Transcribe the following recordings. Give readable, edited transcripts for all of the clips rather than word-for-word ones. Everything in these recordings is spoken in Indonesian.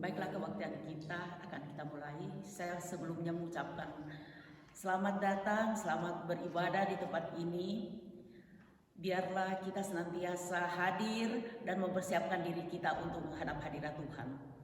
Baiklah, kebaktian kita akan kita mulai. Saya sebelumnya mengucapkan selamat datang, selamat beribadah di tempat ini. Biarlah kita senantiasa hadir dan mempersiapkan diri kita untuk menghadap hadirat Tuhan.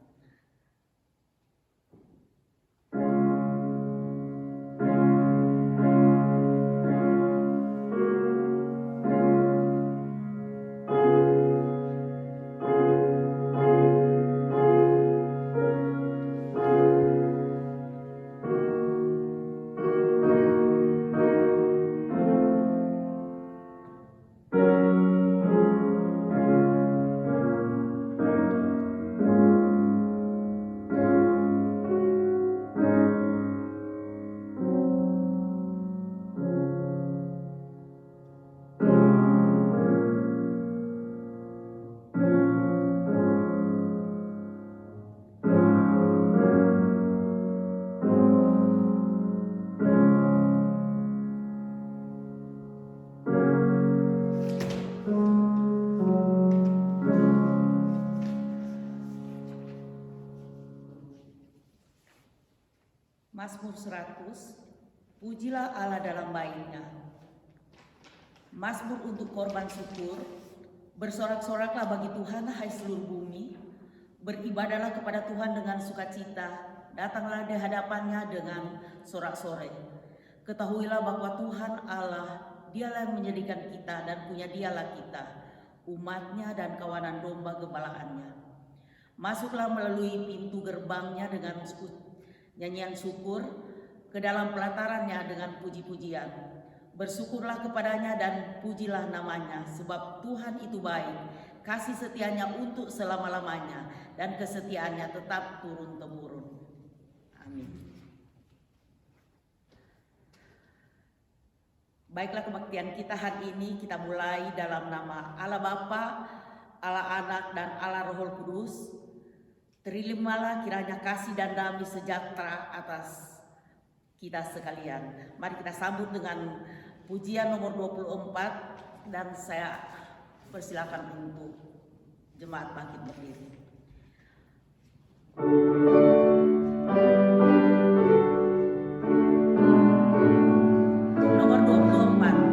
Mazmur 100, pujilah Allah dalam baitnya. Mazmur untuk korban syukur, bersorak-soraklah bagi Tuhan hai seluruh bumi, beribadahlah kepada Tuhan dengan sukacita, datanglah di hadapannya dengan sorak-sorai. Ketahuilah bahwa Tuhan Allah, dialah yang menjadikan kita dan punya dialah kita, umatnya dan kawanan domba gembalaannya. Masuklah melalui pintu gerbangnya dengan nyanyian syukur, ke dalam pelatarannya dengan puji-pujian. Bersyukurlah kepadanya dan pujilah namanya, sebab Tuhan itu baik, kasih setianya untuk selama-lamanya, dan kesetiaannya tetap turun-temurun. Amin. Baiklah, kebaktian kita hari ini kita mulai dalam nama Allah Bapa, Allah Anak, dan Allah Roh Kudus. Terimalah kiranya kasih dan damai sejahtera atas kita sekalian. Mari kita sambut dengan pujian nomor 24 dan saya persilakan untuk jemaat bangkit berdiri. Nomor 24.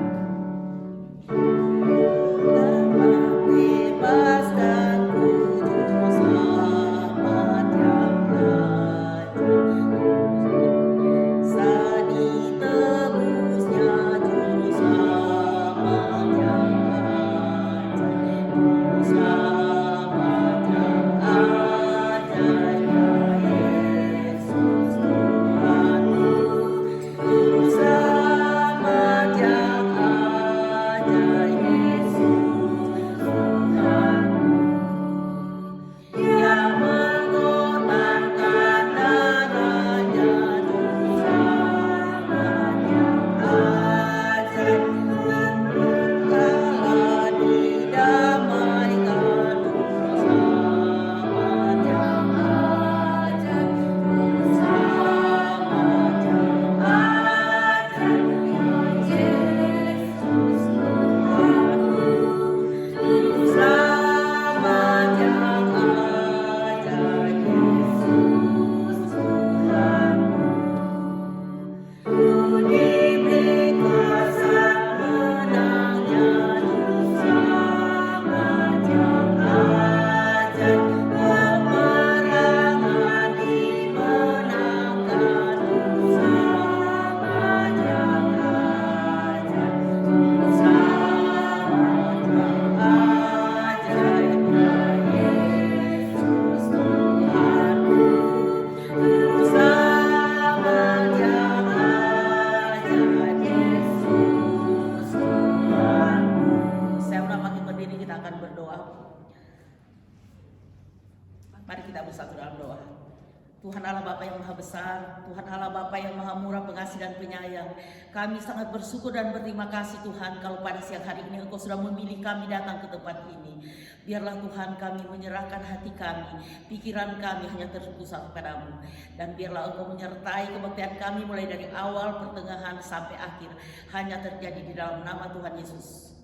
Tuhan Allah Bapa yang Maha Besar, Tuhan Allah Bapa yang Maha Murah, pengasih dan penyayang. Kami sangat bersyukur dan berterima kasih Tuhan kalau pada siang hari ini Engkau sudah memilih kami datang ke tempat ini. Biarlah Tuhan kami menyerahkan hati kami, pikiran kami hanya terpusat kepadamu. Dan biarlah Engkau menyertai kebaktian kami mulai dari awal, pertengahan sampai akhir. Hanya terjadi di dalam nama Tuhan Yesus.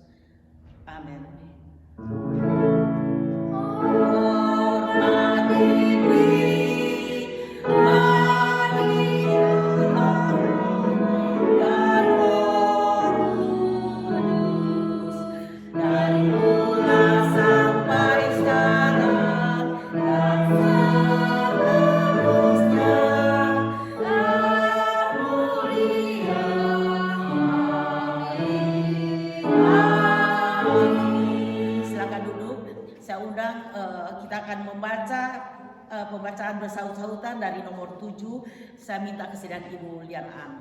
Amin. pembacaan bersaut-sautan dari nomor 7. Saya minta kesediaan Ibu Lian An.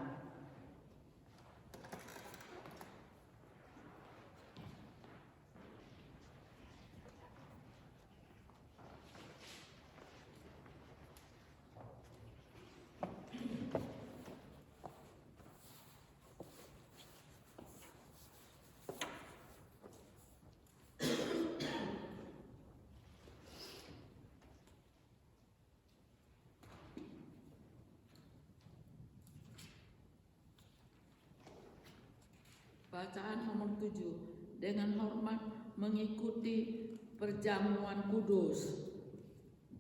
Bacaan nomor 7. Dengan hormat mengikuti perjamuan kudus.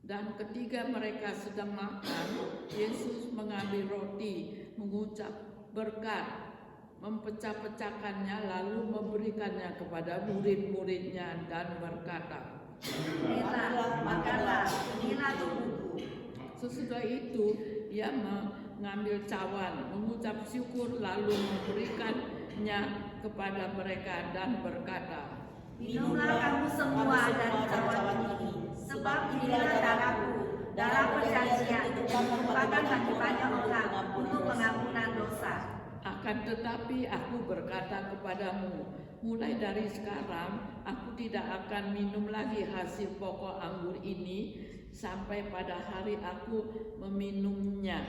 Dan ketika mereka sedang makan, Yesus mengambil roti, mengucap berkat, mempecah-pecahkannya, lalu memberikannya kepada murid-muridnya dan berkata, "Inilah, makanlah, inilah tubuhku." Sesudah itu, ia mengambil cawan, mengucap syukur, lalu memberikannya kepada mereka dan berkata, "Minumlah kamu semua dari cawan ini, sebab inilah darahku, darah perjanjian, merupakan bagi banyak orang untuk pengampunan dosa. Akan tetapi aku berkata kepadamu, mulai dari sekarang aku tidak akan minum lagi hasil pokok anggur ini sampai pada hari aku meminumnya,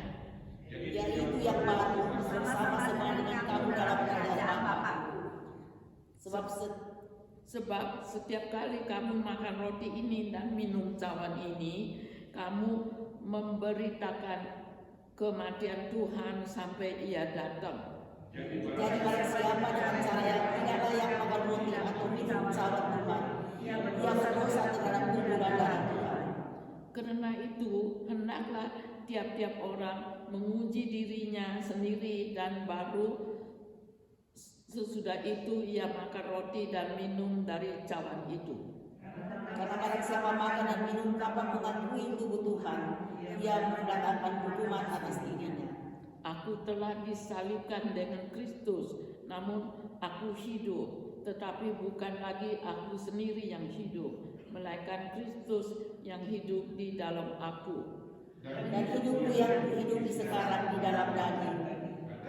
Yaitu yang baru bersama-sama dengan kamu dalam kerajaan Bapa-Ku. Sebab setiap kali kamu makan roti ini dan minum cawan ini, kamu memberitakan kematian Tuhan sampai ia datang. Jadi barang siapa dengan cara yang tidak layak makan roti atau minum cawan Tuhan, ia berdosa terhadap tubuh dan darah Tuhan. Karena itu, hendaklah tiap-tiap orang menguji dirinya sendiri dan baru sesudah itu ia makan roti dan minum dari cawan itu. Karena barang siapa makan dan minum tanpa mengakui tubuh Tuhan, ia mendatangkan hukuman atas dirinya. Aku telah disalibkan dengan Kristus, namun aku hidup, tetapi bukan lagi aku sendiri yang hidup, melainkan Kristus yang hidup di dalam aku. Dan hidupku yang hidup sekarang di dalam daging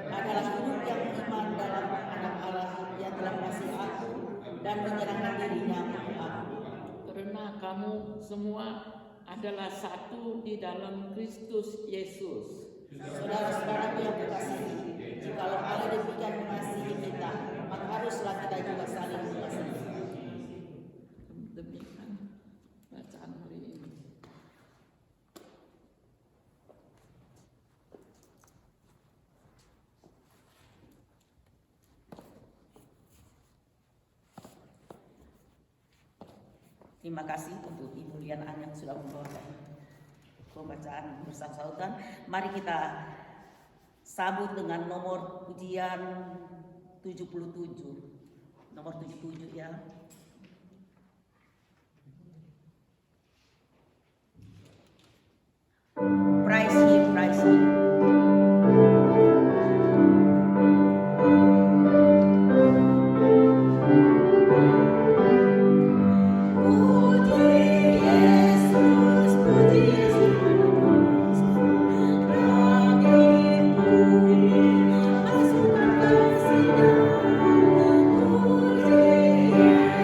adalah hidup yang iman dalam Anak Allah yang telah mengasihi aku dan menyerahkan dirinya untuk aku. Karena kamu semua adalah satu di dalam Kristus Yesus. Saudara-saudaraku yang kekasihi, jikalau Allah demikian mengasihi kita, maka haruslah kita juga saling mengasihi. Demikian bacaan hari ini. Terima kasih untuk Ibu Lian An yang sudah membawakan pembacaan bersaut-sautan. Mari kita sambut dengan nomor pujian 77. Nomor 77 ya. Praise Him, praise Him. Yeah.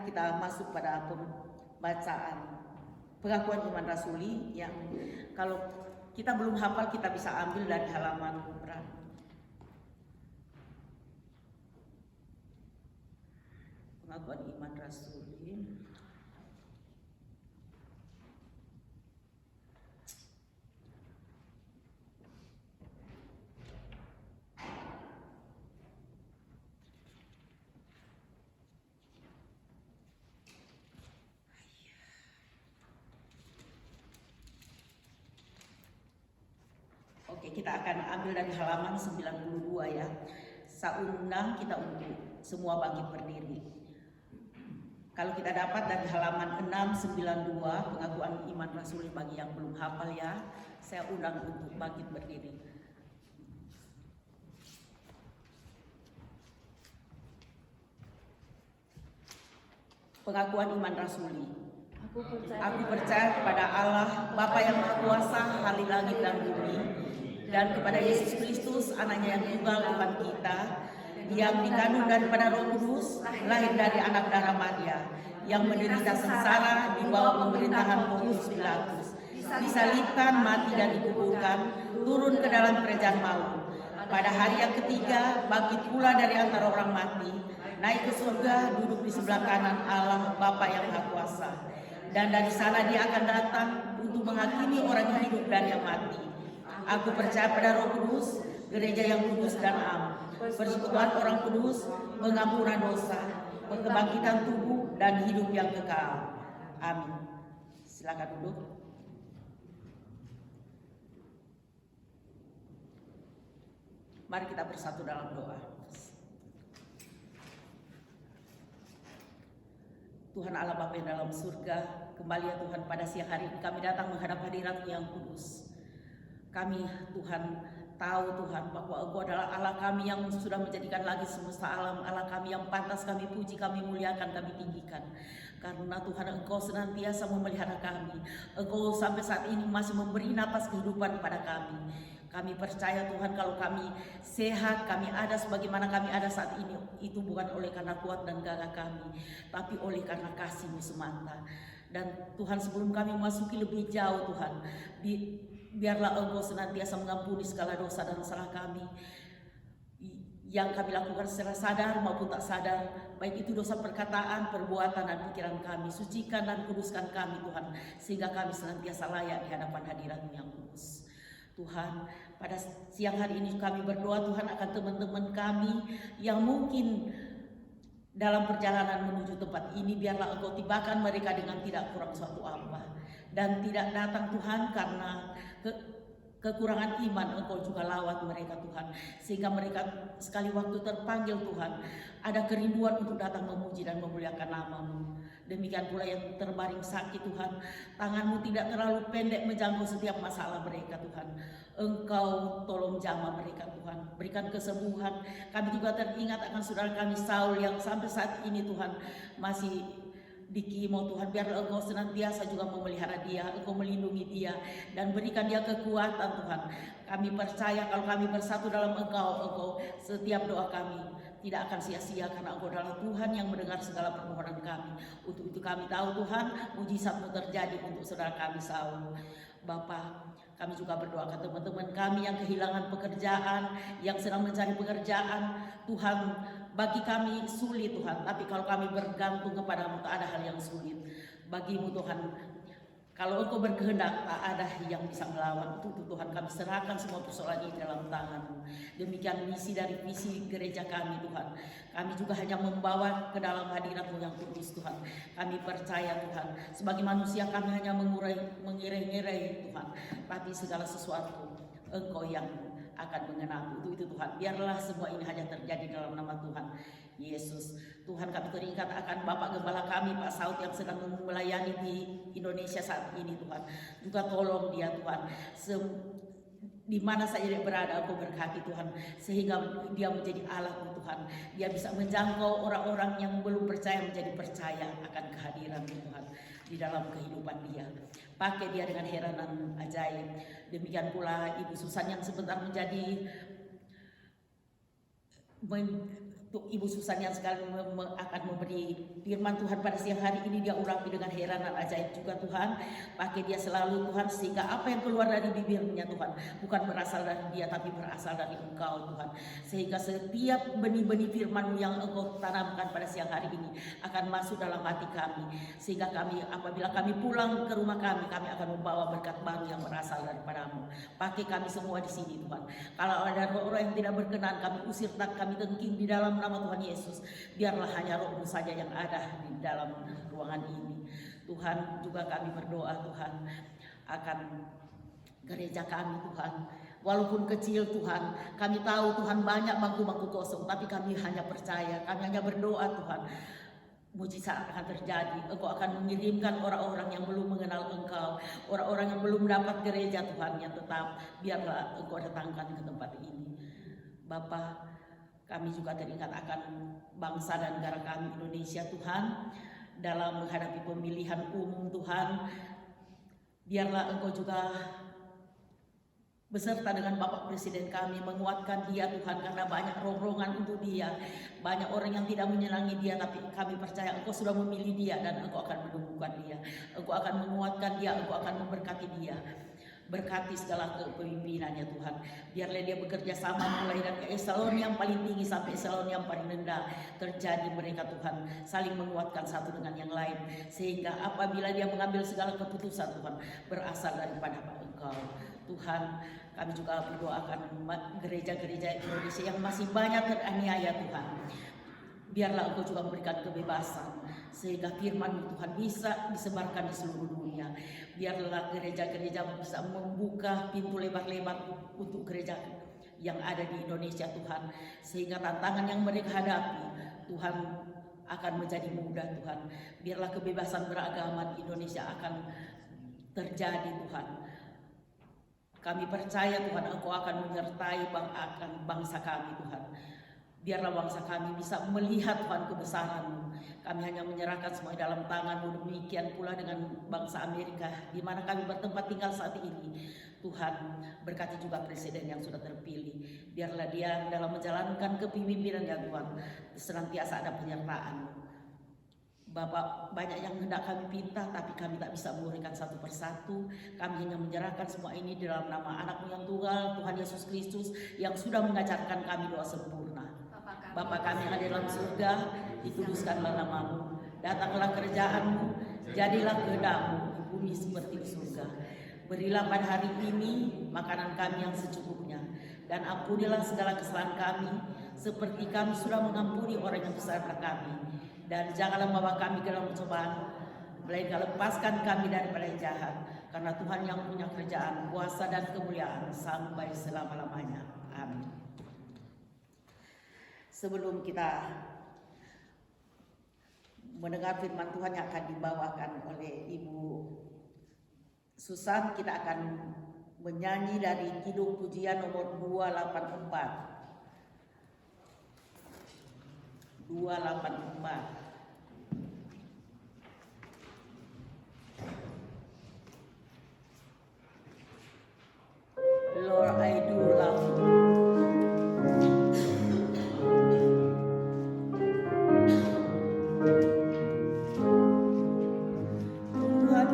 kita masuk pada pembacaan pengakuan iman rasuli yang kalau kita belum hafal kita bisa ambil dari halaman berapa. Pengakuan iman rasuli. Oke, kita akan ambil dari halaman 92 ya. Saundang kita untuk semua bangkit berdiri. Kalau kita dapat dari halaman 692 pengakuan iman rasuli bagi yang belum hafal ya, saya undang untuk bangkit berdiri. Pengakuan iman rasuli. Aku percaya kepada Allah, Bapa yang Maha Kuasa, hari langit dan bumi, dan kepada Yesus Kristus, anaknya yang tunggal Tuhan kita, yang dikandung daripada Roh Kudus, lahir dari anak darah Maria, yang menderita sengsara di bawah pemerintahan Pontius Pilatus, disalibkan, mati dan dikuburkan, turun ke dalam kerajaan maut. Pada hari yang ketiga, bangkit pula dari antara orang mati, naik ke surga, duduk di sebelah kanan Allah Bapa yang Maha Kuasa. Dan dari sana dia akan datang untuk menghakimi orang yang hidup dan yang mati. Aku percaya pada Roh Kudus, gereja yang kudus dan am, persekutuan orang kudus, pengampunan dosa, kebangkitan tubuh dan hidup yang kekal. Amin. Silakan duduk. Mari kita bersatu dalam doa. Tuhan Allah Bapa yang dalam surga, kembali ya Tuhan pada siang hari ini kami datang menghadap hadirat-Mu yang kudus. Kami Tuhan tahu Tuhan bahwa Engkau adalah Allah kami yang sudah menjadikan langit semesta alam, Allah kami yang pantas kami puji, kami muliakan, kami tinggikan. Karena Tuhan Engkau senantiasa memelihara kami, Engkau sampai saat ini masih memberi napas kehidupan kepada kami. Kami percaya Tuhan kalau kami sehat, kami ada sebagaimana kami ada saat ini, itu bukan oleh karena kuat dan gagah kami, tapi oleh karena kasih-Mu semata. Dan Tuhan sebelum kami memasuki lebih jauh Tuhan, biarlah Engkau senantiasa mengampuni segala dosa dan salah kami yang kami lakukan secara sadar maupun tak sadar, baik itu dosa perkataan, perbuatan dan pikiran kami. Sucikan dan kuduskan kami Tuhan, sehingga kami senantiasa layak di hadapan hadirat-Mu yang kudus. Tuhan, pada siang hari ini kami berdoa Tuhan akan teman-teman kami yang mungkin dalam perjalanan menuju tempat ini, biarlah Engkau tibakan mereka dengan tidak kurang suatu apa. Dan tidak datang Tuhan karena kekurangan iman, Engkau juga lawat mereka Tuhan, sehingga mereka sekali waktu terpanggil Tuhan, ada kerinduan untuk datang memuji dan memuliakan nama-Mu. Demikian pula yang terbaring sakit Tuhan, tangan-Mu tidak terlalu pendek menjangkau setiap masalah mereka Tuhan. Engkau tolong jamah mereka Tuhan, berikan kesembuhan. Kami juga teringat akan saudara kami Saul yang sampai saat ini Tuhan masih di kimo Tuhan, biarlah Engkau senantiasa juga memelihara dia, Engkau melindungi dia dan berikan dia kekuatan Tuhan. Kami percaya kalau kami bersatu dalam Engkau setiap doa kami tidak akan sia-sia karena Engkau adalah Tuhan yang mendengar segala permohonan kami. Untuk itu kami tahu Tuhan, mujizat-Mu terjadi untuk saudara kami Saul. Bapa, kami juga berdoakan teman-teman kami yang kehilangan pekerjaan, yang sedang mencari pekerjaan. Tuhan, bagi kami sulit Tuhan, tapi kalau kami bergantung kepada-Mu tak ada hal yang sulit. Bagi-Mu Tuhan, kalau Engkau berkehendak tak ada yang bisa melawan. Untuk Tuhan kami serahkan semua persoalan ini dalam tangan-Mu. Demikian misi dari visi gereja kami Tuhan. Kami juga hanya membawa ke dalam hadirat-Mu yang kudus Tuhan. Kami percaya Tuhan, sebagai manusia kami hanya mengiring-iring Tuhan, tapi segala sesuatu Engkau yang akan mengenapi. Untuk itu Tuhan, biarlah semua ini hanya terjadi dalam nama Tuhan Yesus. Tuhan, kami teringat akan Bapak Gembala kami Pak Saud yang sedang melayani di Indonesia saat ini Tuhan. Juga tolong dia Tuhan, di mana saja dia berada Engkau berkati Tuhan, sehingga dia menjadi alat Tuhan. Dia bisa menjangkau orang-orang yang belum percaya menjadi percaya akan kehadiran Tuhan di dalam kehidupan dia. Pakai dia dengan heran dan ajaib. Demikian pula Ibu Susan yang sebentar menjadi untuk Ibu Susan yang sekali akan memberi firman Tuhan pada siang hari ini, dia urapi dengan heran dan ajaib juga Tuhan. Pakai dia selalu Tuhan, sehingga apa yang keluar dari bibirnya Tuhan bukan berasal dari dia tapi berasal dari Engkau Tuhan. Sehingga setiap benih-benih firman yang Engkau tanamkan pada siang hari ini akan masuk dalam hati kami, sehingga kami apabila kami pulang ke rumah kami akan membawa berkat baru yang berasal daripada-Mu. Pakai kami semua di sini Tuhan. Kalau ada roh-roh yang tidak berkenan, kami usir dan kami tengking di dalam nama Tuhan Yesus. Biarlah hanya Roh-Mu saja yang ada di dalam ruangan ini. Tuhan, juga kami berdoa Tuhan akan gereja kami Tuhan. Walaupun kecil Tuhan, kami tahu Tuhan banyak bangku-bangku kosong, tapi kami hanya percaya, kami hanya berdoa Tuhan. Mujizat akan terjadi. Engkau akan mengirimkan orang-orang yang belum mengenal Engkau, orang-orang yang belum dapat gereja Tuhan yang tetap. Biarlah Engkau datangkan ke tempat ini. Bapa, kami juga teringat akan bangsa dan negara kami Indonesia Tuhan, dalam menghadapi pemilihan umum Tuhan. Biarlah Engkau juga beserta dengan Bapak Presiden kami menguatkan dia Tuhan, karena banyak rongrongan untuk dia, banyak orang yang tidak menyenangi dia, tapi kami percaya Engkau sudah memilih dia dan Engkau akan menumbuhkan dia, Engkau akan menguatkan dia, Engkau akan memberkati dia. Berkati segala kepemimpinannya Tuhan. Biarlah dia bekerja sama mulai dari eselon yang paling tinggi sampai eselon yang paling rendah. Terjadi mereka Tuhan saling menguatkan satu dengan yang lain, sehingga apabila dia mengambil segala keputusan Tuhan berasal daripada Engkau. Tuhan, kami juga berdoakan gereja-gereja Indonesia yang masih banyak teraniaya Tuhan. Biarlah Engkau juga memberikan kebebasan, sehingga firman Tuhan bisa disebarkan di seluruh dunia. Biarlah gereja-gereja bisa membuka pintu lebar-lebar untuk gereja yang ada di Indonesia Tuhan, sehingga tantangan yang mereka hadapi Tuhan akan menjadi mudah Tuhan. Biarlah kebebasan beragama di Indonesia akan terjadi Tuhan. Kami percaya Tuhan Engkau akan menyertai bangsa kami Tuhan. Biarlah bangsa kami bisa melihat Tuhan kebesaran-Mu. Kami hanya menyerahkan semua dalam tangan-Mu. Demikian pula dengan bangsa Amerika, di mana kami bertempat tinggal saat ini. Tuhan, berkati juga presiden yang sudah terpilih. Biarlah dia dalam menjalankan kepemimpinan ya Tuhan, senantiasa ada penyertaan-Mu. Bapak, banyak yang hendak kami pinta, tapi kami tak bisa menguraikan satu persatu. Kami hanya menyerahkan semua ini di dalam nama Anak-Mu yang tunggal, Tuhan Yesus Kristus, yang sudah mengajarkan kami doa sempurna. Bapa kami yang ada dalam surga, dikuduskanlah nama-Mu, datanglah kerajaan-Mu, jadilah kehendak-Mu di bumi seperti di surga. Berilah pada hari ini makanan kami yang secukupnya, dan ampunilah segala kesalahan kami, seperti kami sudah mengampuni orang yang bersalah kami. Dan janganlah membawa kami ke dalam pencobaan, melainkan lepaskan kami daripada yang jahat, karena Tuhan yang punya kerajaan, kuasa dan kemuliaan sampai selama-lamanya. Amin. Sebelum kita mendengar firman Tuhan yang akan dibawakan oleh Ibu Susan, kita akan menyanyi dari Kidung Pujian nomor 284. 284. Lord, I do love you. Tuhan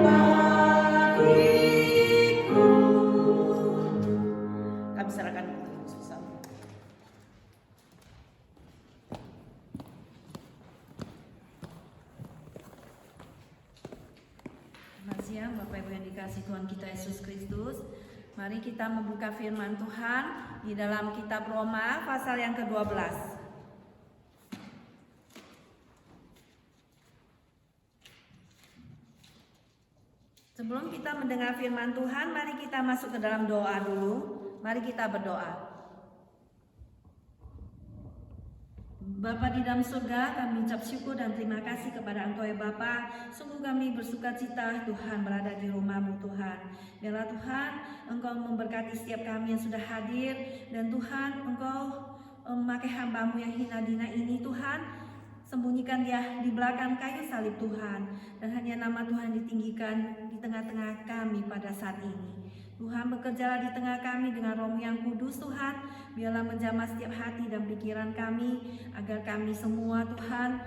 bagiku. Kami serahkan untuk Yesus. Selamat siang Bapak Ibu yang dikasihi Tuhan kita Yesus Kristus. Mari kita membuka firman Tuhan di dalam kitab Roma pasal yang ke-12. Sebelum kita mendengar firman Tuhan, mari kita masuk ke dalam doa dulu. Mari kita berdoa. Bapa di dalam surga, kami ucap syukur dan terima kasih kepada Engkau ya Bapa. Sungguh kami bersuka cita Tuhan berada di rumah-Mu Tuhan. Biarlah Tuhan Engkau memberkati setiap kami yang sudah hadir. Dan Tuhan Engkau memakai hamba-Mu yang hina dina ini Tuhan. Sembunyikan dia di belakang kayu salib Tuhan. Dan hanya nama Tuhan ditinggikan di tengah-tengah kami pada saat ini. Tuhan bekerjalah di tengah kami dengan Roh yang kudus Tuhan. Biarlah menjamah setiap hati dan pikiran kami. Agar kami semua Tuhan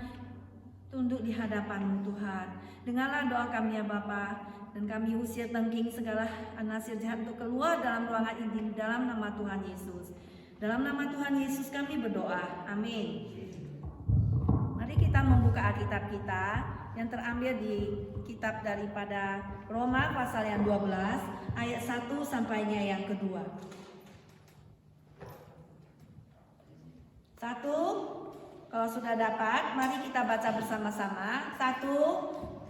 tunduk di hadapan-Mu Tuhan. Dengarlah doa kami ya Bapa. Dan kami usir tengking segala nasir jahat untuk keluar dalam ruangan ini dalam nama Tuhan Yesus. Dalam nama Tuhan Yesus kami berdoa. Amin. Mari kita membuka Alkitab kita yang terambil di kitab daripada Roma pasal yang 12 ayat 1 sampainya yang kedua. 1, kalau sudah dapat mari kita baca bersama-sama. 1,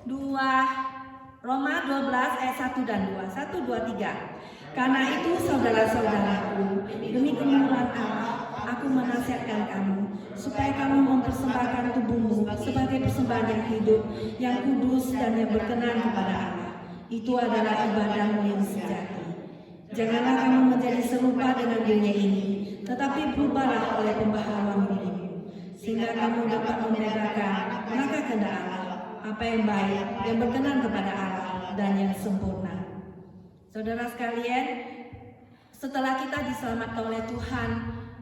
2, Roma 12 ayat 1 dan 2. 1, 2, 3. Karena itu saudara-saudaraku, demi kemurahan Allah, aku menasihatkan kamu supaya kamu mempersembahkan tubuhmu sebagai persembahan yang hidup, yang kudus dan yang berkenan kepada Allah. Itu adalah ibadahmu yang sejati. Janganlah kamu menjadi serupa dengan dunia ini, tetapi berubahlah oleh pembaharuan dirimu, sehingga kamu dapat membedakan maka kehendak Allah, apa yang baik, yang berkenan kepada Allah dan yang sempurna. Saudara sekalian, setelah kita diselamatkan oleh Tuhan,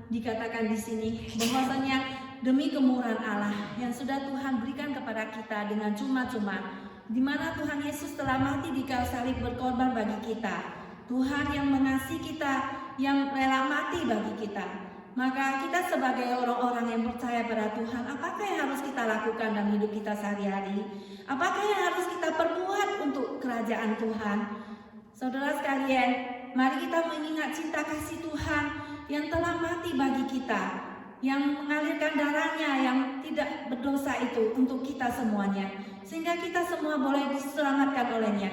dikatakan di sini bahwasanya demi kemurahan Allah yang sudah Tuhan berikan kepada kita dengan cuma-cuma, di mana Tuhan Yesus telah mati di kayu salib berkorban bagi kita. Tuhan yang mengasihi kita, yang rela mati bagi kita. Maka kita sebagai orang-orang yang percaya pada Tuhan, apakah yang harus kita lakukan dalam hidup kita sehari-hari? Apakah yang harus kita perbuat untuk kerajaan Tuhan? Saudara sekalian, mari kita mengingat cinta kasih Tuhan yang telah mati bagi kita, yang mengalirkan darahnya yang tidak berdosa itu untuk kita semuanya, sehingga kita semua boleh diselamatkan olehnya,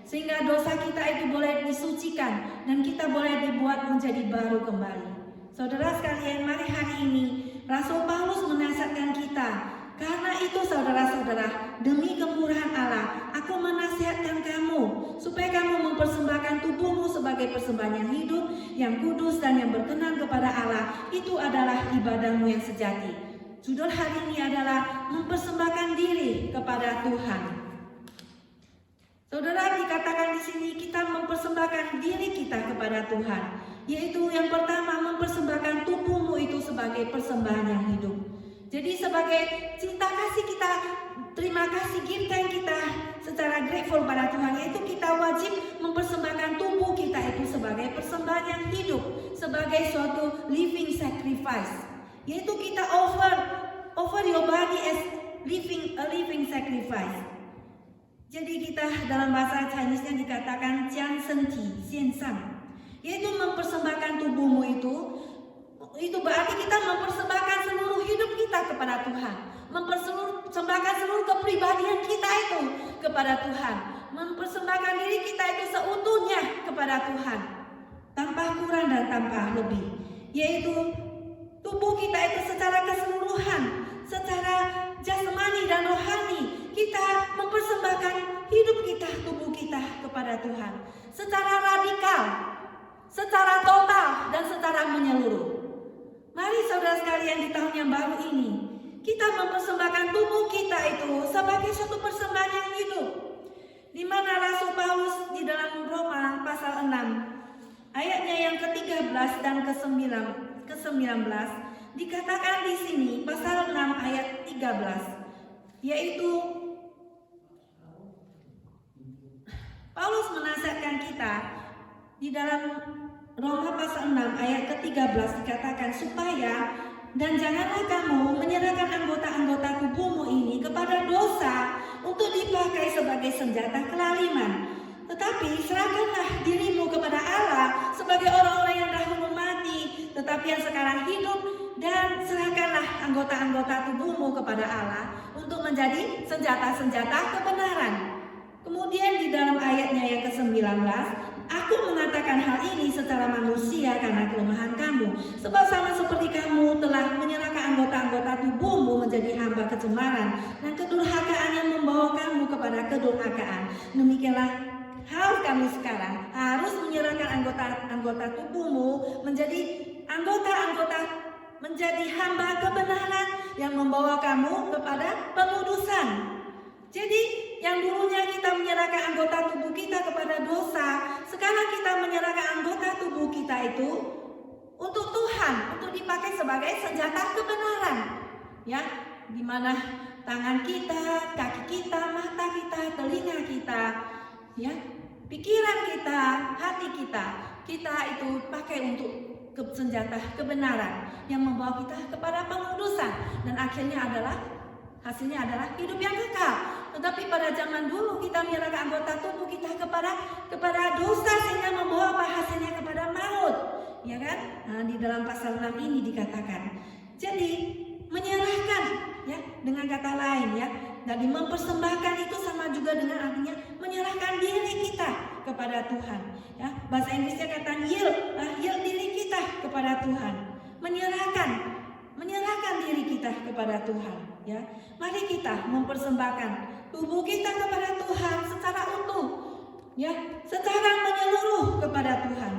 sehingga dosa kita itu boleh disucikan dan kita boleh dibuat menjadi baru kembali. Saudara sekalian, mari hari ini Rasul Paulus menasihatkan kita. Karena itu saudara-saudara, demi kemurahan Allah, aku menasihatkan kamu supaya kamu mempersembahkan tubuhmu sebagai persembahan yang hidup, yang kudus dan yang berkenan kepada Allah. Itu adalah ibadahmu yang sejati. Judul hari ini adalah mempersembahkan diri kepada Tuhan. Saudara, dikatakan di sini kita mempersembahkan diri kita kepada Tuhan, yaitu yang pertama mempersembahkan tubuhmu itu sebagai persembahan yang hidup. Jadi sebagai cinta kasih kita, terima kasih gift kita secara grateful pada Tuhan, yaitu kita wajib mempersembahkan tubuh kita itu sebagai persembahan yang hidup, sebagai suatu living sacrifice, yaitu kita offer your body as a living sacrifice. Jadi kita dalam bahasa Chinese-nya dikatakan jiang senti xian san, yaitu mempersembahkan tubuhmu itu berarti kita mempersembahkan seluruh hidup kita kepada Tuhan, mempersembahkan seluruh kepribadian kita itu kepada Tuhan, mempersembahkan diri kita itu seutuhnya kepada Tuhan, tanpa kurang dan tanpa lebih, yaitu tubuh kita itu secara keseluruhan, secara jasmani dan rohani, kita mempersembahkan hidup kita, tubuh kita kepada Tuhan, secara radikal, secara total dan secara menyeluruh. Mari saudara sekalian, di tahun yang baru ini kita mempersembahkan tubuh kita itu sebagai suatu persembahan yang hidup, di mana Rasul Paulus di dalam Roma pasal 6 ayatnya yang ke-13 dan ke-19 dikatakan di sini, pasal 6 ayat 13, yaitu Paulus menasihatkan kita di dalam Roma pasal 6 ayat ke-13 dikatakan supaya dan janganlah kamu menyerahkan anggota-anggota tubuhmu ini kepada dosa untuk dipakai sebagai senjata kelaliman. Tetapi serahkanlah dirimu kepada Allah sebagai orang-orang yang dahulu mati, tetapi yang sekarang hidup, dan serahkanlah anggota-anggota tubuhmu kepada Allah untuk menjadi senjata-senjata kebenaran. Kemudian di dalam ayatnya yang ke-19, aku mengatakan hal ini secara manusia karena kelemahan kamu. Sebab sama seperti kamu telah menyerahkan anggota-anggota tubuhmu menjadi hamba kecemaran dan kedurhakaan yang membawa kamu kepada kedurhakaan. Demikianlah hal kamu sekarang, harus menyerahkan anggota-anggota tubuhmu menjadi menjadi hamba kebenaran yang membawa kamu kepada pengudusan. Jadi yang dulunya kita menyerahkan anggota tubuh kita kepada dosa, sekarang kita menyerahkan anggota tubuh kita itu untuk Tuhan, untuk dipakai sebagai senjata kebenaran. Ya, di mana tangan kita, kaki kita, mata kita, telinga kita, ya, pikiran kita, hati kita itu pakai untuk senjata kebenaran yang membawa kita kepada pengudusan, dan hasilnya adalah hidup yang kekal. Tetapi pada zaman dulu kita menyerahkan anggota tubuh kita kepada dosa sehingga membawa hasilnya kepada maut, ya kan? Nah, di dalam pasal 6 ini dikatakan. Jadi menyerahkan, ya, dengan kata lain, ya, jadi mempersembahkan itu sama juga dengan artinya menyerahkan diri kita kepada Tuhan. Ya, bahasa Inggrisnya kata yield diri kita kepada Tuhan. Menyerahkan diri kita kepada Tuhan. Ya, mari kita mempersembahkan tubuh kita kepada Tuhan secara utuh, ya, secara menyeluruh kepada Tuhan.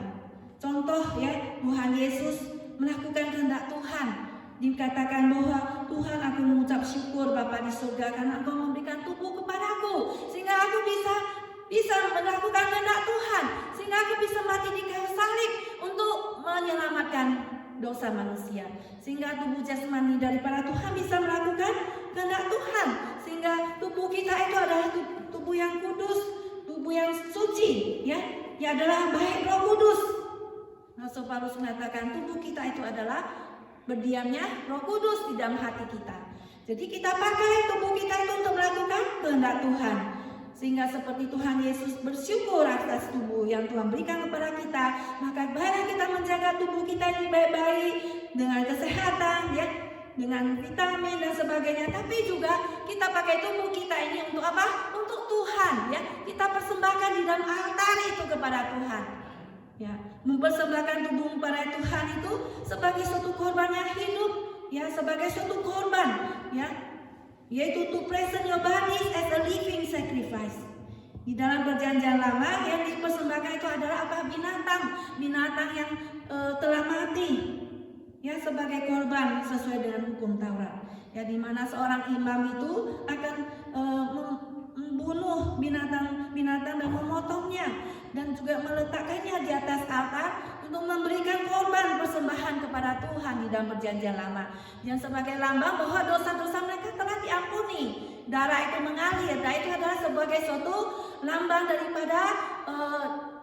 Contoh, ya, Tuhan Yesus melakukan kehendak Tuhan. Dikatakan bahwa Tuhan, aku mengucap syukur Bapa di surga karena Engkau memberikan tubuh kepadaku sehingga aku bisa melakukan kehendak Tuhan, sehingga aku bisa mati di kayu salib untuk menyelamatkan dosa manusia, sehingga tubuh jasmani daripada Tuhan bisa melakukan kehendak Tuhan, sehingga tubuh kita itu adalah tubuh yang kudus, tubuh yang suci, ya adalah baik Roh Kudus. Rasul Paulus mengatakan tubuh kita itu adalah berdiamnya Roh Kudus di dalam hati kita. Jadi kita pakai tubuh kita itu untuk melakukan kehendak Tuhan. Sehingga seperti Tuhan Yesus bersyukur atas tubuh yang Tuhan berikan kepada kita, maka baiklah kita menjaga tubuh kita ini baik-baik dengan kesehatan, ya, dengan vitamin dan sebagainya. Tapi juga kita pakai tubuh kita ini untuk apa? Untuk Tuhan, ya. Kita persembahkan di dalam altar itu kepada Tuhan. Ya, mempersembahkan tubuh kepada Tuhan itu sebagai suatu korban yang hidup, ya, sebagai suatu korban, ya, yaitu to present your bodies as a living sacrifice. Di dalam perjanjian lama yang dipersembahkan itu adalah apa? Binatang yang telah mati, ya, sebagai korban sesuai dengan hukum Taurat. Ya, di mana seorang imam itu akan membunuh binatang dan memotongnya dan juga meletakkannya di atas altar untuk memberikan korban persembahan kepada Tuhan di dalam perjanjian lama, yang sebagai lambang bahwa dosa-dosa mereka telah diampuni. Darah itu mengalir, dan itu adalah sebagai suatu lambang daripada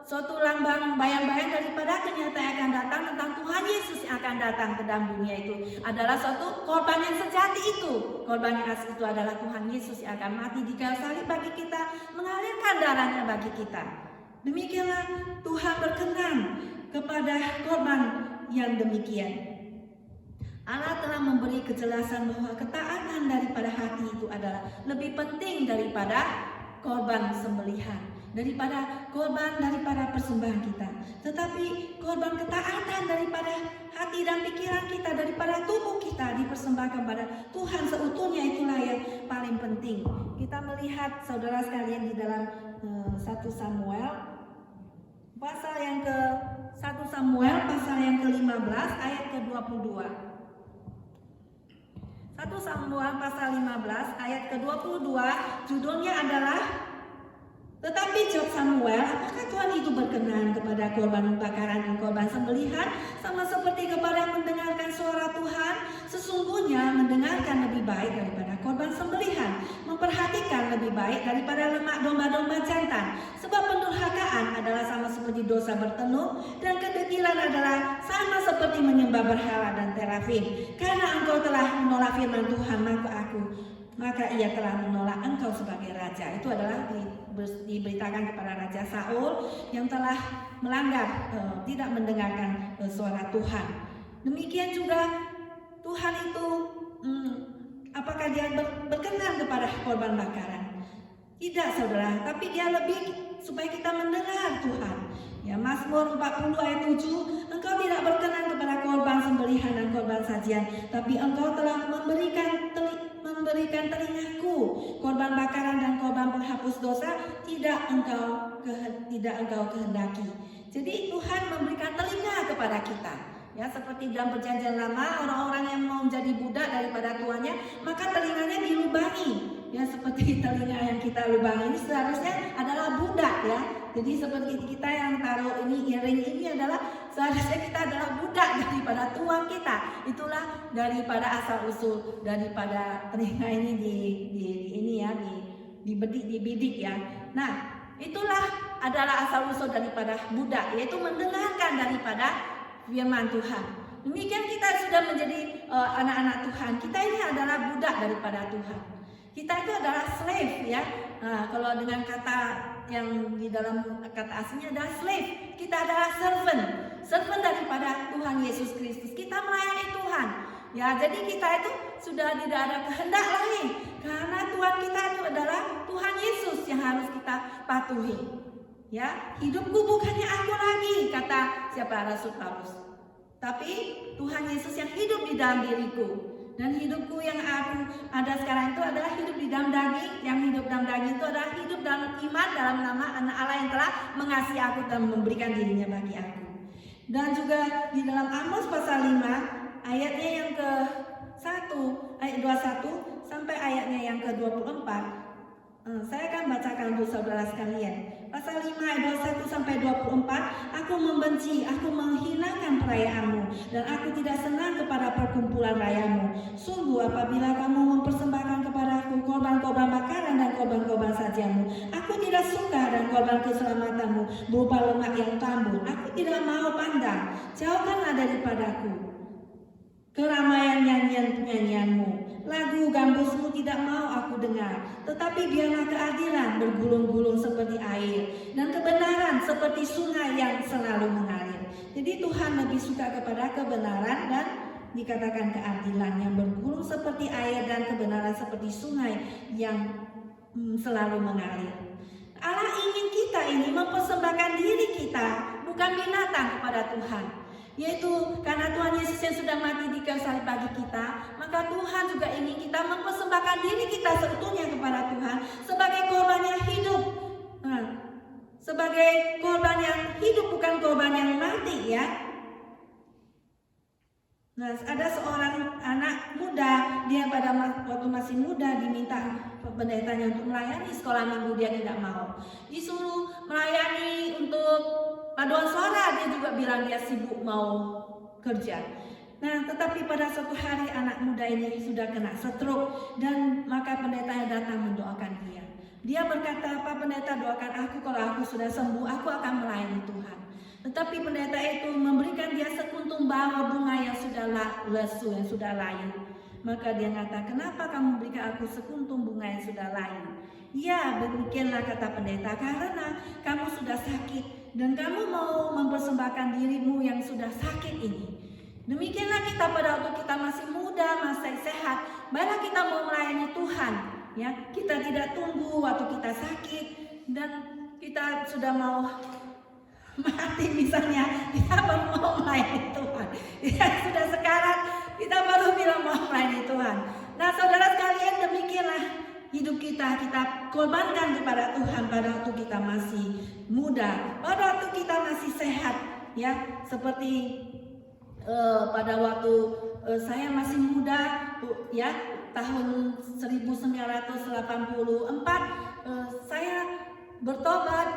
suatu lambang bayang-bayang daripada kenyataan yang akan datang tentang Tuhan Yesus yang akan datang ke dalam dunia. Itu adalah suatu korban yang sejati itu. Korban yang asli itu adalah Tuhan Yesus yang akan mati di kayu salib bagi kita, mengalirkan darahnya bagi kita. Demikianlah Tuhan berkenan kepada korban yang demikian. Allah telah memberi kejelasan bahwa ketaatan daripada hati itu adalah lebih penting daripada korban sembelihan, daripada persembahan kita. Tetapi korban ketaatan daripada hati dan pikiran kita, daripada tubuh kita dipersembahkan kepada Tuhan seutuhnya, itulah yang paling penting. Kita melihat saudara sekalian di dalam 1 Samuel pasal yang ke-15 ayat ke-22. 1 Samuel pasal 15 ayat ke-22 judulnya adalah tetapi jawab Samuel, apakah Tuhan itu berkenan kepada korban bakaran dan korban sembelihan sama seperti kepada mendengarkan suara Tuhan? Sesungguhnya mendengarkan lebih baik daripada korban sembelihan, memperhatikan lebih baik daripada lemak domba-domba jantan. Sebab menurut adalah sama seperti dosa bertenung, dan kedegilan adalah sama seperti menyembah berhala dan terafim. Karena engkau telah menolak firman Tuhan, maka ia telah menolak engkau sebagai raja. Itu adalah diberitakan kepada Raja Saul yang telah melanggar, tidak mendengarkan suara Tuhan. Demikian juga Tuhan itu, apakah dia berkenan kepada korban bakaran? Tidak, saudara, tapi dia lebih supaya kita mendengar Tuhan. Ya, Mazmur 40 ayat 7, engkau tidak berkenan kepada korban sembelihan dan korban sajian, tapi engkau telah memberikan telingaku, korban bakaran dan korban penghapus dosa tidak engkau kehendaki. Jadi Tuhan memberikan telinga kepada kita. Ya, seperti dalam perjanjian lama, orang-orang yang mau menjadi budak daripada tuannya, maka telinganya dilubangi. Ya, seperti telinga yang kita lubangi ini seharusnya adalah budak, ya. Jadi seperti kita yang taruh ini earring ini adalah seharusnya kita adalah budak daripada tuan kita. Itulah daripada asal usul daripada telinga ini dibidik ya. Nah, itulah adalah asal usul daripada budak, yaitu mendengarkan daripada firman Tuhan. Demikian kita sudah menjadi anak-anak Tuhan. Kita ini adalah budak daripada Tuhan. Kita itu adalah slave, ya. Nah, kalau dengan kata yang di dalam kata aslinya adalah slave, kita adalah servant daripada Tuhan Yesus Kristus. Kita melayani Tuhan. Ya, jadi kita itu sudah tidak ada kehendak lain, karena Tuhan kita itu adalah Tuhan Yesus yang harus kita patuhi. Ya, hidupku bukannya aku lagi, kata siapa Rasul Paulus, tapi Tuhan Yesus yang hidup di dalam diriku. Dan hidupku yang aku ada sekarang itu adalah hidup di dalam daging. Yang hidup dalam daging itu adalah hidup dalam iman dalam nama Anak Allah yang telah mengasihi aku dan memberikan dirinya bagi aku. Dan juga di dalam Amos pasal 5 ayatnya yang ke-1, ayat 21 sampai ayatnya yang ke-24. Saya akan bacakan untuk saudara sekalian. Pasal 5 ayat 21 sampai 24, aku membenci, aku menghinakan perayaanmu, dan aku tidak senang kepada perkumpulan rayamu. Sungguh apabila kamu mempersembahkan kepadaku korban-korban bakaran dan korban-korban sajianmu, aku tidak suka, dan korban keselamatanmu berupa lemak yang tambun, aku tidak mau pandang. Jauhkanlah daripadaku keramaian nyanyian-nyanyianmu. Lagu gambusmu tidak mau aku dengar, tetapi biarlah keadilan bergulung-gulung seperti air, dan kebenaran seperti sungai yang selalu mengalir. Jadi Tuhan lebih suka kepada kebenaran dan dikatakan keadilan yang bergulung seperti air, dan kebenaran seperti sungai yang selalu mengalir. Allah ingin kita ini mempersembahkan diri kita, bukan binatang, kepada Tuhan. Yaitu karena Tuhan Yesus yang sudah mati di kayu salib bagi kita, maka Tuhan juga ingin kita mempersembahkan diri kita seutuhnya kepada Tuhan sebagai korban yang hidup. Sebagai korban yang hidup, bukan korban yang mati, ya. Nah, ada seorang anak muda, dia pada waktu masih muda diminta pendetanya untuk melayani sekolah minggu, dia tidak mau. Disuruh melayani untuk paduan suara, dia juga bilang dia sibuk mau kerja. Nah, tetapi pada suatu hari anak muda ini sudah kena stroke, dan maka pendetanya datang mendoakan dia. Dia berkata, "Pak pendeta, doakan aku, kalau aku sudah sembuh, aku akan melayani Tuhan." Tetapi pendeta itu memberikan dia sekuntum bawah bunga yang sudah lesu, yang sudah layu. Maka dia kata, "Kenapa kamu berikan aku sekuntum bunga yang sudah layu?" "Ya, demikianlah," kata pendeta, "karena kamu sudah sakit dan kamu mau mempersembahkan dirimu yang sudah sakit ini." Demikianlah kita pada waktu kita masih muda, masih sehat, baiklah kita mau melayani Tuhan, ya. Kita tidak tunggu waktu kita sakit dan kita sudah mau mati misalnya, kita baru mau melayani Tuhan. Ya, sudah sekarang kita baru bilang mau melayani Tuhan. Nah, saudara sekalian, demikianlah hidup kita korbankan kepada Tuhan pada waktu kita masih muda, pada waktu kita masih sehat, ya. Seperti pada waktu saya masih muda, ya, tahun 1984, saya bertobat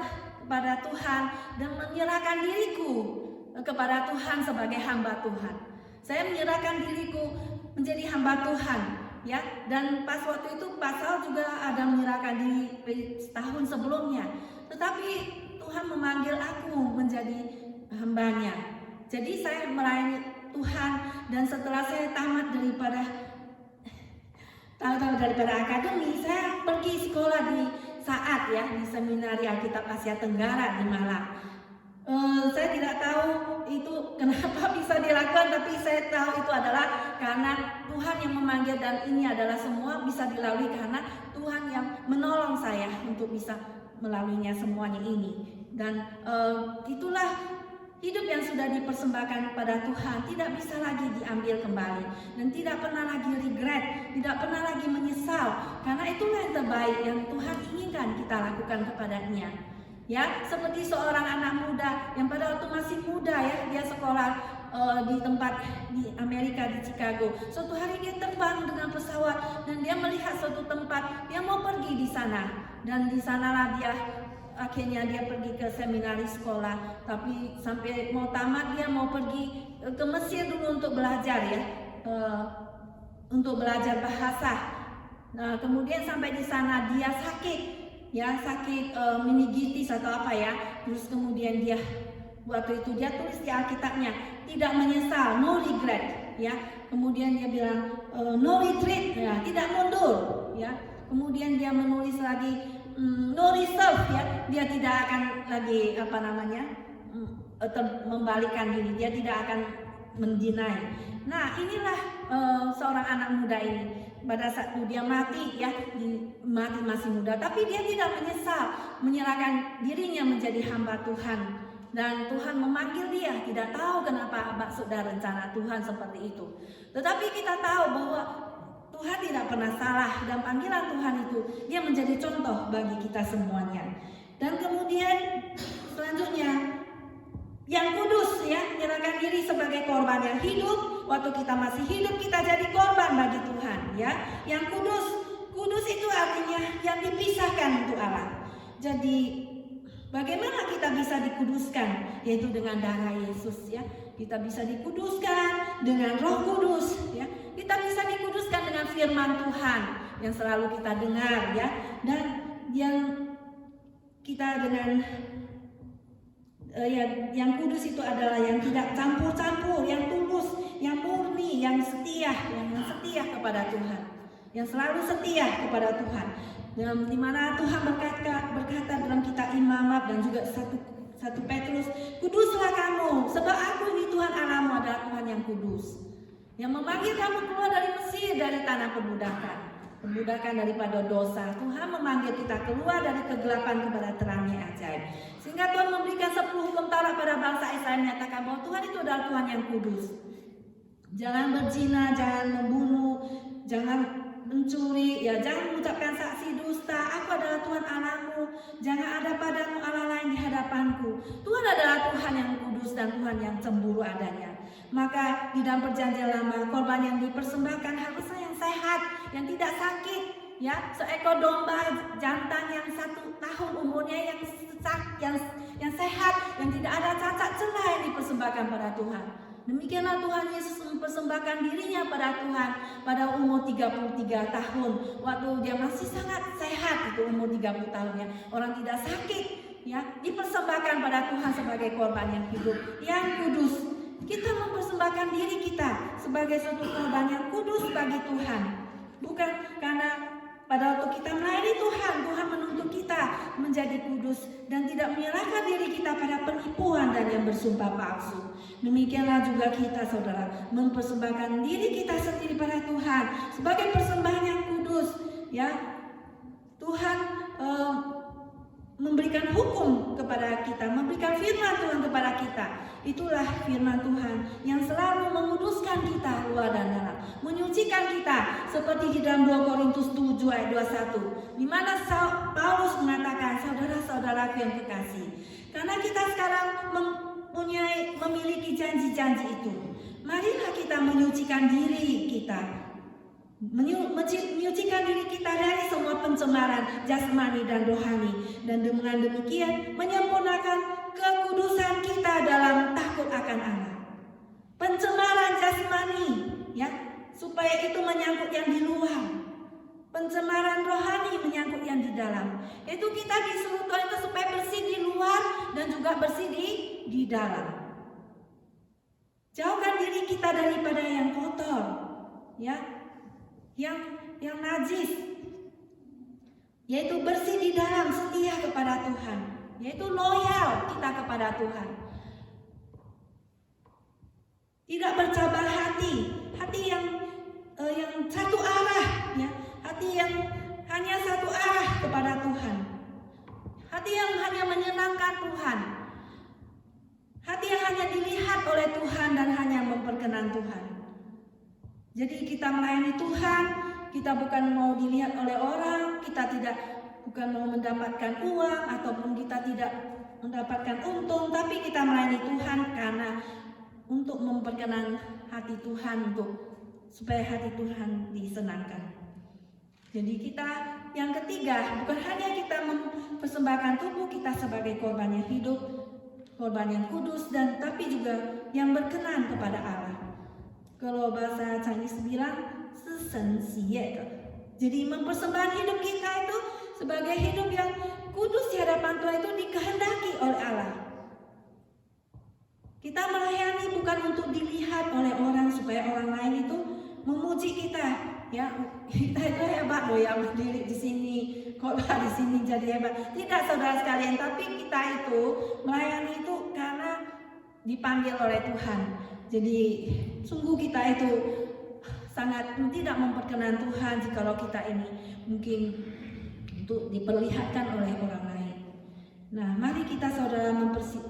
kepada Tuhan dan menyerahkan diriku kepada Tuhan sebagai hamba Tuhan. Saya menyerahkan diriku menjadi hamba Tuhan, ya. Dan pas waktu itu Pasal juga ada menyerahkan diri tahun sebelumnya. Tetapi Tuhan memanggil aku menjadi hambanya. Jadi saya melayani Tuhan, dan setelah saya tamat daripada akademi, saya pergi sekolah di saat di Seminari Alkitab Asia Tenggara di Malang. Saya tidak tahu itu kenapa bisa dilakukan, tapi saya tahu itu adalah karena Tuhan yang memanggil, dan ini adalah semua bisa dilalui karena Tuhan yang menolong saya untuk bisa melaluinya semuanya ini. Dan itulah hidup yang sudah dipersembahkan kepada Tuhan, tidak bisa lagi diambil kembali, dan tidak pernah lagi regret, tidak pernah lagi menyesal, karena itulah yang terbaik yang Tuhan inginkan kita lakukan kepadanya. Ya, seperti seorang anak muda yang pada waktu masih muda dia sekolah di tempat di Amerika, di Chicago. Suatu hari dia terbang dengan pesawat dan dia melihat suatu tempat, dia mau pergi di sana, dan di sanalah akhirnya dia pergi ke seminari sekolah. Tapi sampai mau tamat dia mau pergi ke Mesir dulu untuk belajar untuk belajar bahasa. Nah, kemudian sampai di sana dia sakit meningitis atau apa terus kemudian dia waktu itu dia tulis di Alkitabnya tidak menyesal, no regret kemudian dia bilang no retreat, tidak mundur kemudian dia menulis lagi no reserve, dia tidak akan lagi membalikan diri, dia tidak akan mendinai. Nah, inilah seorang anak muda ini. Pada saat dia mati mati masih muda, tapi dia tidak menyesal, menyerahkan dirinya menjadi hamba Tuhan, dan Tuhan memanggil dia. Tidak tahu kenapa maksud dan rencana Tuhan seperti itu, tetapi kita tahu bahwa Tuhan tidak pernah salah, dan panggilan Tuhan itu dia menjadi contoh bagi kita semuanya. Dan kemudian selanjutnya yang kudus, menyerahkan diri sebagai korban yang hidup. Waktu kita masih hidup kita jadi korban bagi Tuhan, Yang kudus itu artinya yang dipisahkan untuk Allah. Jadi bagaimana kita bisa dikuduskan? Yaitu dengan darah Yesus, Kita bisa dikuduskan dengan Roh Kudus, Kita bisa dikuduskan dengan firman Tuhan yang selalu kita dengar, Dan yang kita dengan yang kudus itu adalah yang tidak campur-campur, yang tulus, yang murni, yang setia kepada Tuhan, yang selalu setia kepada Tuhan. Dan di mana Tuhan berkata dalam kitab Imamat dan juga 1 Petrus, kuduslah kamu, sebab aku ini Tuhan Allahmu adalah Tuhan yang kudus, yang memanggil kamu keluar dari Mesir, dari tanah perbudakan daripada dosa. Tuhan memanggil kita keluar dari kegelapan kepada terang yang ajaib, sehingga Tuhan memberikan 10 hukum Taurat pada bangsa Israel, menyatakan bahwa Tuhan itu adalah Tuhan yang kudus. Jangan berzina, jangan membunuh, jangan mencuri, jangan mengucapkan saksi dusta. Aku adalah Tuhan Allahmu, jangan ada padamu Allah lain di hadapanku. Tuhan adalah Tuhan yang kudus dan Tuhan yang cemburu adanya. Maka di dalam perjanjian lama, korban yang dipersembahkan harusnya yang sehat, yang tidak sakit, seekor domba jantan yang 1 tahun umurnya, yang sehat, yang tidak ada cacat celah yang dipersembahkan pada Tuhan. Demikianlah Tuhan Yesus mempersembahkan dirinya pada Tuhan pada umur 33 tahun. Waktu dia masih sangat sehat, itu umur 30 tahunnya, orang tidak sakit, dipersembahkan pada Tuhan sebagai korban yang hidup, yang kudus. Kita mempersembahkan diri kita sebagai suatu korban yang kudus bagi Tuhan, bukan karena pada waktu kita melayani Tuhan menuntut kita menjadi kudus dan tidak menyerahkan diri kita pada penipuan dan yang bersumpah palsu. Demikianlah juga kita, saudara, mempersembahkan diri kita sendiri pada Tuhan sebagai persembahan yang kudus. Tuhan memberikan hukum kepada kita, memberikan firman Tuhan kepada kita. Itulah firman Tuhan yang selalu menguduskan kita luar dan dalam, menyucikan kita, seperti di dalam 2 Korintus 7 ayat 21, di mana Paulus mengatakan, saudara-saudaraku yang kekasih, karena kita sekarang memiliki janji-janji itu, marilah kita menyucikan diri kita, menyucikan diri kita dari semua pencemaran jasmani dan rohani, dan dengan demikian menyempurnakan kekudusan kita dalam takut akan Allah. Pencemaran jasmani, supaya itu menyangkut yang di luar. Pencemaran rohani menyangkut yang di dalam. Itu kita disuruh Tuhan itu supaya bersih di luar di dalam. Jauhkan diri kita daripada yang kotor, ya, yang najis, yaitu bersih di dalam, setia kepada Tuhan, yaitu loyal kita kepada Tuhan. Tidak bercabang hati yang satu arah, ya, hati yang hanya satu arah kepada Tuhan, hati yang hanya menyenangkan Tuhan, hati yang hanya dilihat oleh Tuhan dan hanya memperkenan Tuhan. Jadi kita melayani Tuhan, kita bukan mau dilihat oleh orang, kita bukan mau mendapatkan uang ataupun kita tidak mendapatkan untung, tapi kita melayani Tuhan karena untuk memperkenan hati Tuhan, supaya hati Tuhan disenangkan. Jadi kita yang ketiga, bukan hanya kita mempersembahkan tubuh kita sebagai korban yang hidup, korban yang kudus, dan tapi juga yang berkenan kepada Allah. Kalau bahasa Chinese bilang jadi mempersembahkan hidup kita itu sebagai hidup yang kudus di hadapan Tuhan itu dikehendaki oleh Allah. Kita melayani bukan untuk dilihat oleh orang supaya orang lain itu memuji kita, ya, kita itu hebat loh yang berdiri di sini, khotbah di sini jadi hebat. Tidak, saudara sekalian, tapi kita itu melayani itu karena dipanggil oleh Tuhan. Jadi sungguh kita itu sangat tidak memperkenan Tuhan jikalau kita ini mungkin untuk diperlihatkan oleh orang lain. Nah, mari kita saudara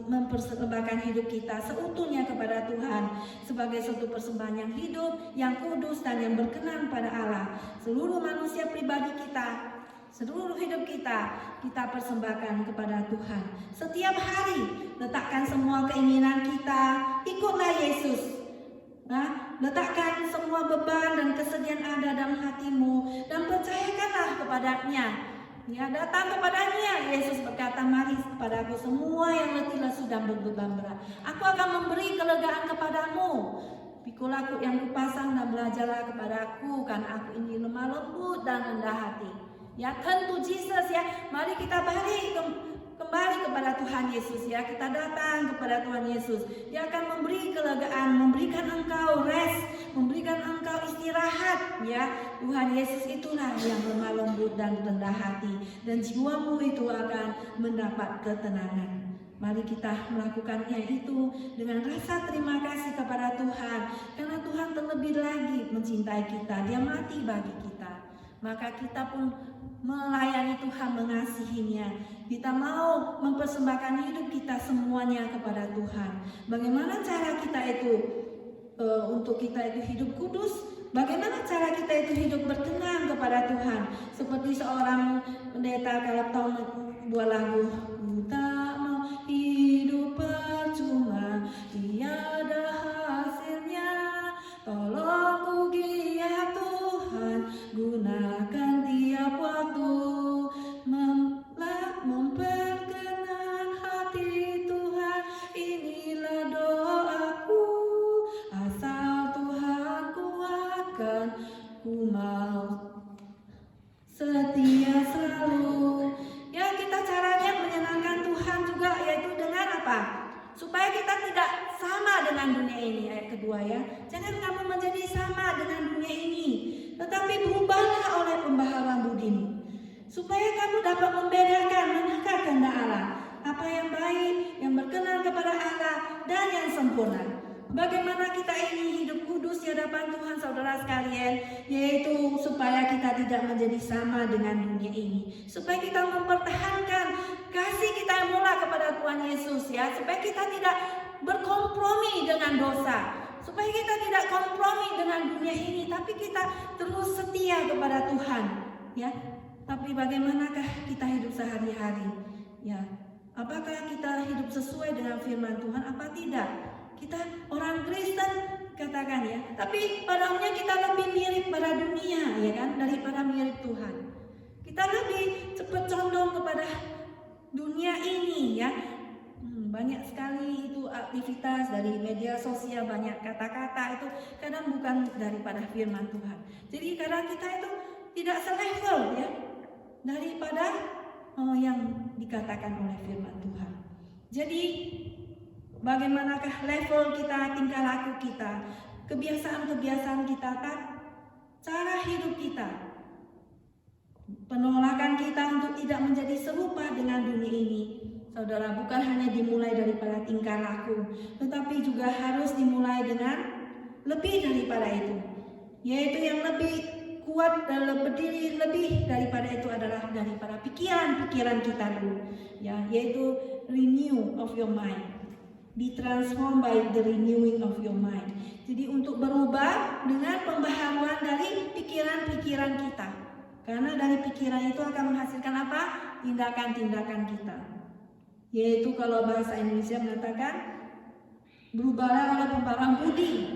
mempersembahkan hidup kita seutuhnya kepada Tuhan sebagai suatu persembahan yang hidup, yang kudus dan yang berkenan pada Allah. Seluruh manusia pribadi kita, seluruh hidup kita persembahkan kepada Tuhan. Setiap hari letakkan semua keinginan kita, ikutlah Yesus. Nah, letakkan semua beban dan kesedihan ada dalam hatimu dan percayakanlah kepadanya. Ya, datang kepadanya. Yesus berkata, mari kepadaku semua yang letih lesu dan berbeban berat, aku akan memberi kelegaan kepadamu. Pikulah yang kupasang dan belajarlah kepadaku, karena aku ini lemah lembut dan rendah hati. Ya, tentu Jesus, ya. Mari kita balik kembali kepada Tuhan Yesus, ya. Kita datang kepada Tuhan Yesus. Dia akan memberi kelegaan, memberikan engkau rest, memberikan engkau istirahat, ya. Tuhan Yesus itulah yang lemah lembut dan rendah hati, dan jiwamu itu akan mendapat ketenangan. Mari kita melakukannya itu dengan rasa terima kasih kepada Tuhan, karena Tuhan terlebih lagi mencintai kita. Dia mati bagi kita. Maka kita pun melayani Tuhan, mengasihinya. Kita mau mempersembahkan hidup kita semuanya kepada Tuhan. Bagaimana cara kita itu untuk kita itu hidup kudus? Bagaimana cara kita itu hidup berkenan kepada Tuhan? Seperti seorang pendeta kalau tahu buat lagu, ku tak mau hidup percuma, tiada hasilnya. Tolong ku ya Tuhan, gunakan tiap waktu memperkenan hati Tuhan. Inilah doaku, asal Tuhan kuatkan, ku mau setia selalu. Ya, kita caranya menyenangkan Tuhan juga, yaitu dengan apa? Supaya kita tidak sama dengan dunia ini. Ayat kedua, ya. Jangan kamu menjadi sama dengan dunia ini, tetapi berubahlah oleh pembaharuan budimu, supaya kamu dapat membedakan manakah kehendak Allah, apa yang baik, yang berkenan kepada Allah, dan yang sempurna. Bagaimana kita ini hidup kudus di hadapan Tuhan, saudara sekalian, yaitu supaya kita tidak menjadi sama dengan dunia ini, supaya kita mempertahankan kasih kita yang mula kepada Tuhan Yesus, ya, supaya kita tidak berkompromi dengan dosa, supaya kita tidak kompromi dengan dunia ini, tapi kita terus setia kepada Tuhan, ya. Tapi bagaimanakah kita hidup sehari-hari, ya? Apakah kita hidup sesuai dengan firman Tuhan apa tidak? Kita orang Kristen katakan, ya, tapi pada umumnya kita lebih mirip pada dunia, ya kan, daripada mirip Tuhan. Kita lebih cepat condong kepada dunia ini, ya. Banyak sekali itu aktivitas dari media sosial, banyak kata-kata itu kadang bukan daripada firman Tuhan. Jadi kadang kita itu tidak selevel, ya, daripada yang dikatakan oleh firman Tuhan. Jadi bagaimanakah level kita, tingkah laku kita, kebiasaan-kebiasaan kita, cara hidup kita. Penolakan kita untuk tidak menjadi serupa dengan dunia ini, saudara, bukan hanya dimulai daripada tingkah laku, tetapi juga harus dimulai dengan lebih daripada itu, yaitu yang lebih kuat dan berdiri lebih daripada itu adalah daripada pikiran-pikiran kita dulu, ya, yaitu renew of your mind. Be transformed by the renewing of your mind. Jadi untuk berubah dengan pembaharuan dari pikiran-pikiran kita. Karena dari pikiran itu akan menghasilkan apa? Tindakan-tindakan kita. Yaitu kalau bahasa Indonesia mengatakan berubahlah oleh pembaharuan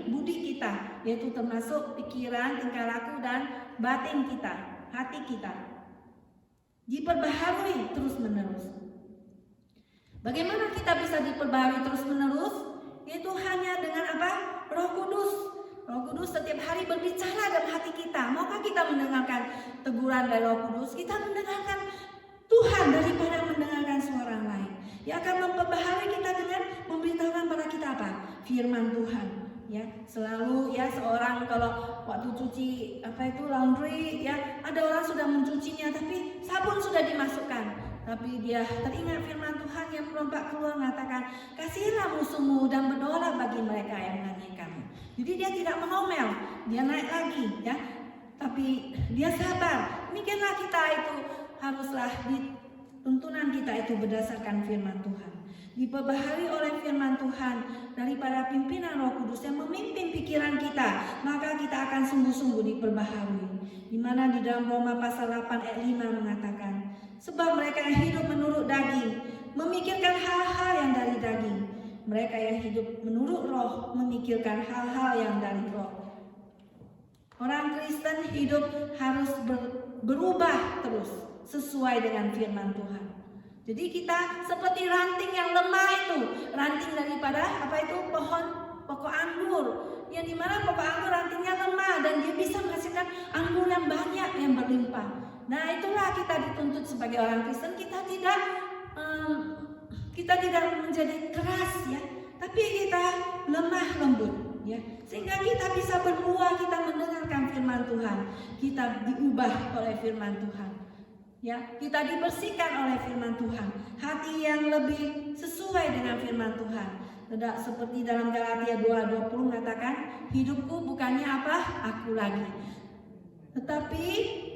budi kita, yaitu termasuk pikiran, tingkah laku dan batin kita, hati kita. Diperbaharui terus-menerus. Bagaimana kita bisa diperbaharui terus-menerus? Yaitu hanya dengan apa? Roh Kudus. Roh Kudus setiap hari berbicara dalam hati kita. Maukah kita mendengarkan teguran dari Roh Kudus? Kita mendengarkan Tuhan daripada mendengarkan suara lain. Dia akan memperbaharui kita dengan memberitahukan pada kita apa? Firman Tuhan. Ya, selalu ya seorang kalau waktu cuci laundry, ya ada orang sudah mencucinya tapi sabun sudah dimasukkan. Tapi dia teringat firman Tuhan yang melompat keluar mengatakan, kasihilah musuhmu dan berdoalah bagi mereka yang menganiayakanmu. Jadi dia tidak mengomel, dia naik lagi, ya. Tapi dia sabar. Demikianlah kita itu haruslah tuntunan kita itu berdasarkan firman Tuhan. Diperbaharui oleh firman Tuhan daripada pimpinan Roh Kudus yang memimpin pikiran kita, maka kita akan sungguh-sungguh diperbaharui. Di mana di dalam Roma pasal 8 ayat 5 mengatakan, sebab mereka yang hidup menurut daging memikirkan hal-hal yang dari daging. Mereka yang hidup menurut roh memikirkan hal-hal yang dari roh. Orang Kristen hidup harus berubah terus sesuai dengan firman Tuhan. Jadi kita seperti ranting yang lemah itu, ranting daripada pokok anggur, yang dimana pokok anggur rantingnya lemah dan dia bisa menghasilkan anggur yang banyak yang berlimpah. Nah itulah kita dituntut sebagai orang Kristen, kita tidak menjadi keras, ya, tapi kita lemah lembut, ya, sehingga kita bisa berbuah, kita mendengarkan firman Tuhan, kita diubah oleh firman Tuhan, ya, kita dibersihkan oleh firman Tuhan, hati yang lebih sesuai dengan firman Tuhan. Tidak seperti dalam Galatia 2:20 mengatakan, hidupku bukannya apa? Aku lagi, tetapi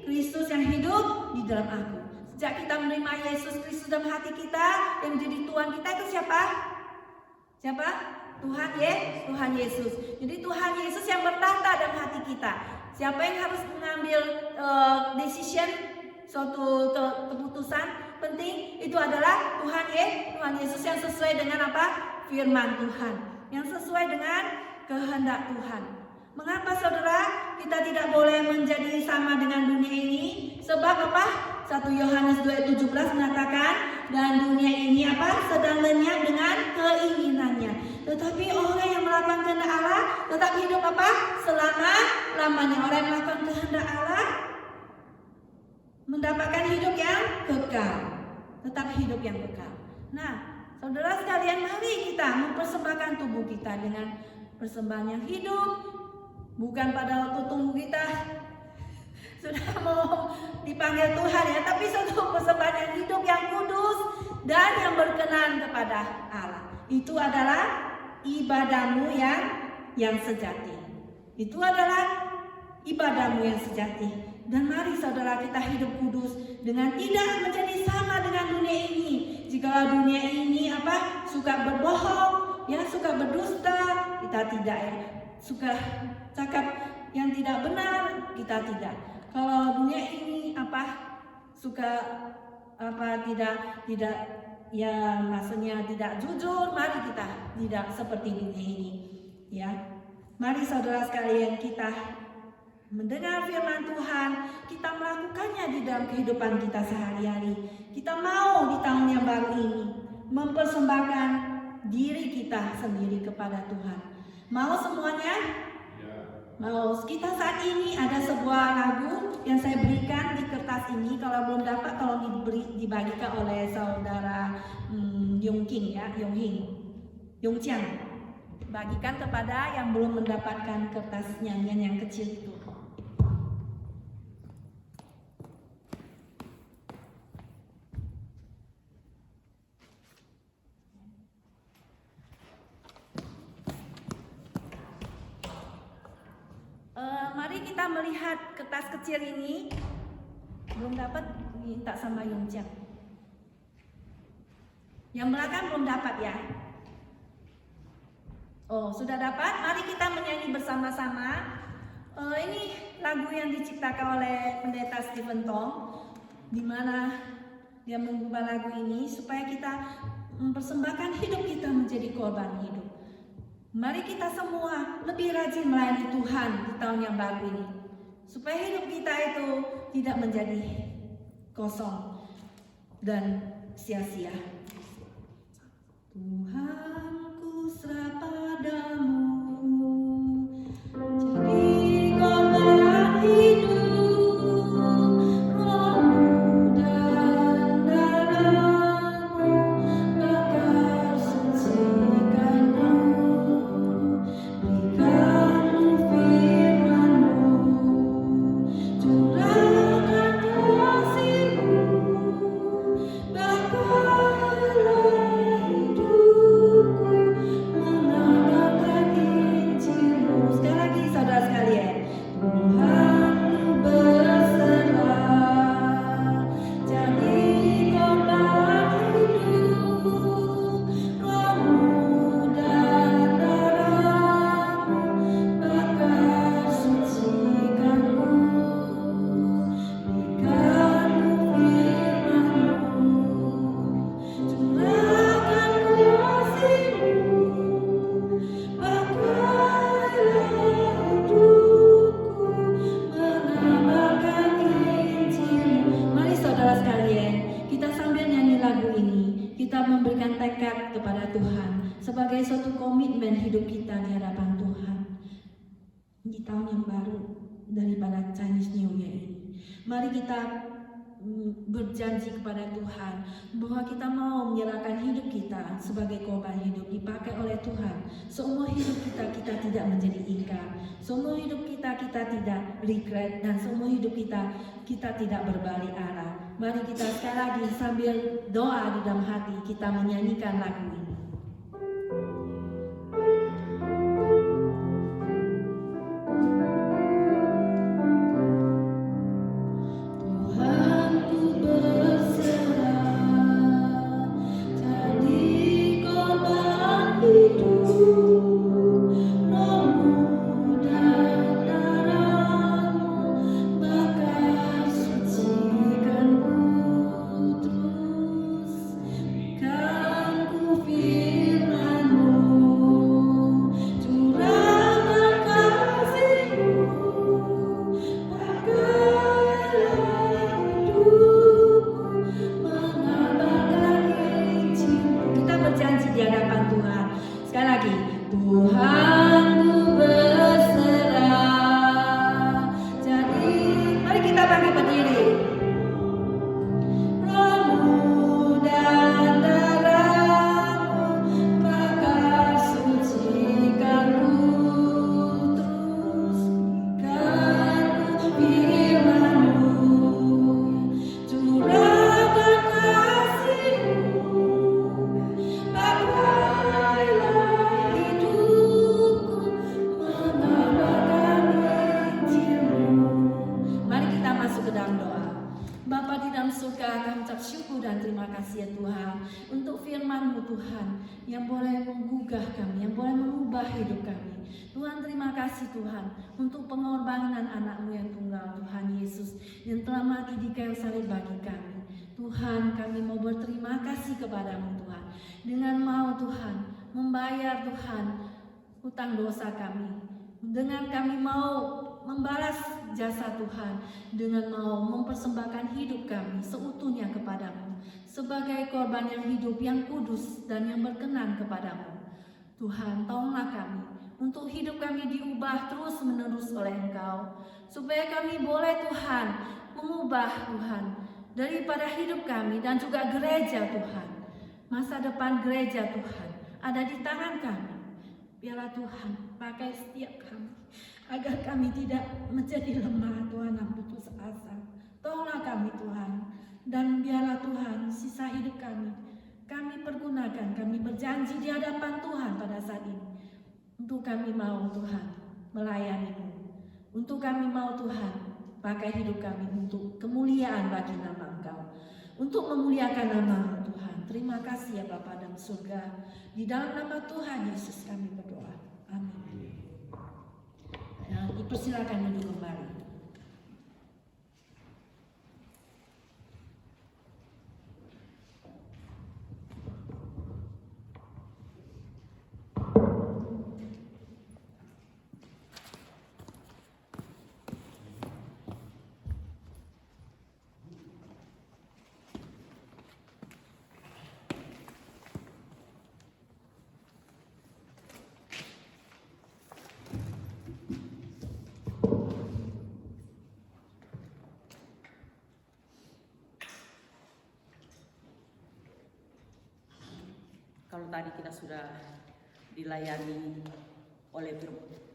Kristus yang hidup di dalam aku. Sejak kita menerima Yesus Kristus dalam hati kita, yang menjadi Tuhan kita itu siapa? Siapa? Tuhan Yesus. Jadi Tuhan Yesus yang bertata dalam hati kita. Siapa yang harus mengambil decision, suatu keputusan penting? Itu adalah Tuhan Yesus yang sesuai dengan apa? Firman Tuhan. Yang sesuai dengan kehendak Tuhan. Mengapa saudara kita tidak boleh menjadi sama dengan dunia ini? Sebab apa? 1 Yohanes 2:17 mengatakan, dan dunia ini apa? Sedang lenyap dengan keinginannya. Tetapi orang yang melakukan kehendak Allah tetap hidup apa? Selama-lamanya. Orang yang melakukan kehendak Allah mendapatkan hidup yang kekal. Tetap hidup yang kekal. Nah, saudara sekalian, mari kita mempersembahkan tubuh kita dengan persembahan yang hidup. Bukan pada waktu tunggu kita sudah mau dipanggil Tuhan, ya, tapi suatu persembahan yang hidup, yang kudus dan yang berkenan kepada Allah. Itu adalah ibadahmu yang sejati. Itu adalah ibadahmu yang sejati. Dan mari saudara kita hidup kudus dengan tidak menjadi sama dengan dunia ini. Jika dunia ini suka berbohong, ya, suka berdusta, kita tidak, ya. Suka cakap yang tidak benar, kita tidak. Kalau dunia ini suka tidak ya, maksudnya tidak jujur, mari kita tidak seperti dunia ini, ya. Mari saudara sekalian kita mendengar firman Tuhan, kita melakukannya di dalam kehidupan kita sehari-hari. Kita mau di tahun yang baru ini mempersembahkan diri kita sendiri kepada Tuhan. Mau semuanya? Mau. Kita saat ini ada sebuah lagu yang saya berikan di kertas ini. Kalau belum dapat, tolong dibagikan oleh saudara Yonghing, ya, Yonghing. Yongjiang, bagikan kepada yang belum mendapatkan kertas nyanyian yang kecil itu. Mari kita melihat kertas kecil ini. Belum dapat, minta sama Yongjiang. Yang belakang belum dapat ya. Oh, sudah dapat? Mari kita menyanyi bersama-sama. Ini lagu yang diciptakan oleh Pendeta Stephen Tong, di mana dia mengubah lagu ini supaya kita mempersembahkan hidup kita menjadi korban hidup. Mari kita semua lebih rajin melayani Tuhan di tahun yang baru ini, supaya hidup kita itu tidak menjadi kosong dan sia-sia. Tuhan, ku serah padamu, jadi korban hidup, rohmu dan darahmu bakar sucikanmu. Berikanmu firman-Mu, curahkan kasih-Mu, bakarlah hidupku, mengabarkan Injil-Mu. Sekali lagi saudara sekalian, Tuhan ku berserah, jadi korban hidup, rohmu dan darahmu bakar sucikanmu. Berikanmu firman-Mu, curahkan kasih-Mu, bakarlah hidupku, mengabarkan Injil-Mu. Mari saudara sekalian, kita sambil nyanyi lagu ini, kita memberikan tekad kepada Tuhan sebagai suatu komitmen hidup kita di hadapan Tuhan di tahun yang baru daripada Chinese New Year ini. Mari kita berjanji kepada Tuhan bahwa kita mau menyerahkan hidup kita sebagai korban hidup dipakai oleh Tuhan. Seumur hidup kita tidak menjadi ingkar. Seumur hidup kita tidak regret, dan seumur hidup kita tidak berbalik arah. Mari kita sekali lagi sambil doa di dalam hati kita menyanyikan lagu ini. Tuhan, ku berserah, jadi korban hidup, rohmu dan darahmu bakar sucikanku terus. Kan ku firman-Mu, curahkan kasih-Mu, bakarlah hidupku, mengabarkan Injil-Mu. Kita berjanji di hadapan Tuhan. Sekali lagi, Tuhan ku berserah. Jadi, mari kita bangkit berdiri. Rohmu dan darahmu bakar sucikanku terus. Berikanku firman-Mu, curahkan kasih-Mu, bakarlah hidupku, mengabarkan Injil-Mu. Mari kita masuk ke dalam doa. Bapa di dalam surga, kami ucap syukur dan terima kasih ya Tuhan untuk firman-Mu Tuhan yang boleh menggugah kami, yang boleh mengubah hidup kami. Tuhan, terima kasih Tuhan untuk pengorbanan anak-Mu yang tunggal, Tuhan Yesus, yang telah mati di kayu salib bagi kami. Tuhan, kami mau berterima kasih kepadamu Tuhan, dengan mau Tuhan membayar Tuhan hutang dosa kami, dengan kami mau membalas jasa Tuhan, dengan mau mempersembahkan hidup kami seutuhnya kepadamu sebagai korban yang hidup, yang kudus dan yang berkenan kepadamu. Tuhan, tolonglah kami untuk hidup kami diubah terus menerus oleh Engkau, supaya kami boleh Tuhan mengubah Tuhan daripada hidup kami dan juga gereja Tuhan, masa depan gereja Tuhan ada di tangan kami. Biarlah Tuhan pakai setiap kami, agar kami tidak menjadi lemah Tuhan dan putus asa. Tolonglah kami Tuhan, dan biarlah Tuhan sisa hidup kami pergunakan, kami berjanji di hadapan Tuhan pada saat ini. Untuk kami mau Tuhan melayani-Mu, untuk kami mau Tuhan pakai hidup kami untuk kemuliaan bagi nama Engkau, untuk memuliakan nama Tuhan. Terima kasih ya Bapa dalam surga. Di dalam nama Tuhan Yesus kami berdoa. Amin. Nah, dipersilakan duduk kembali. Kalau tadi kita sudah dilayani oleh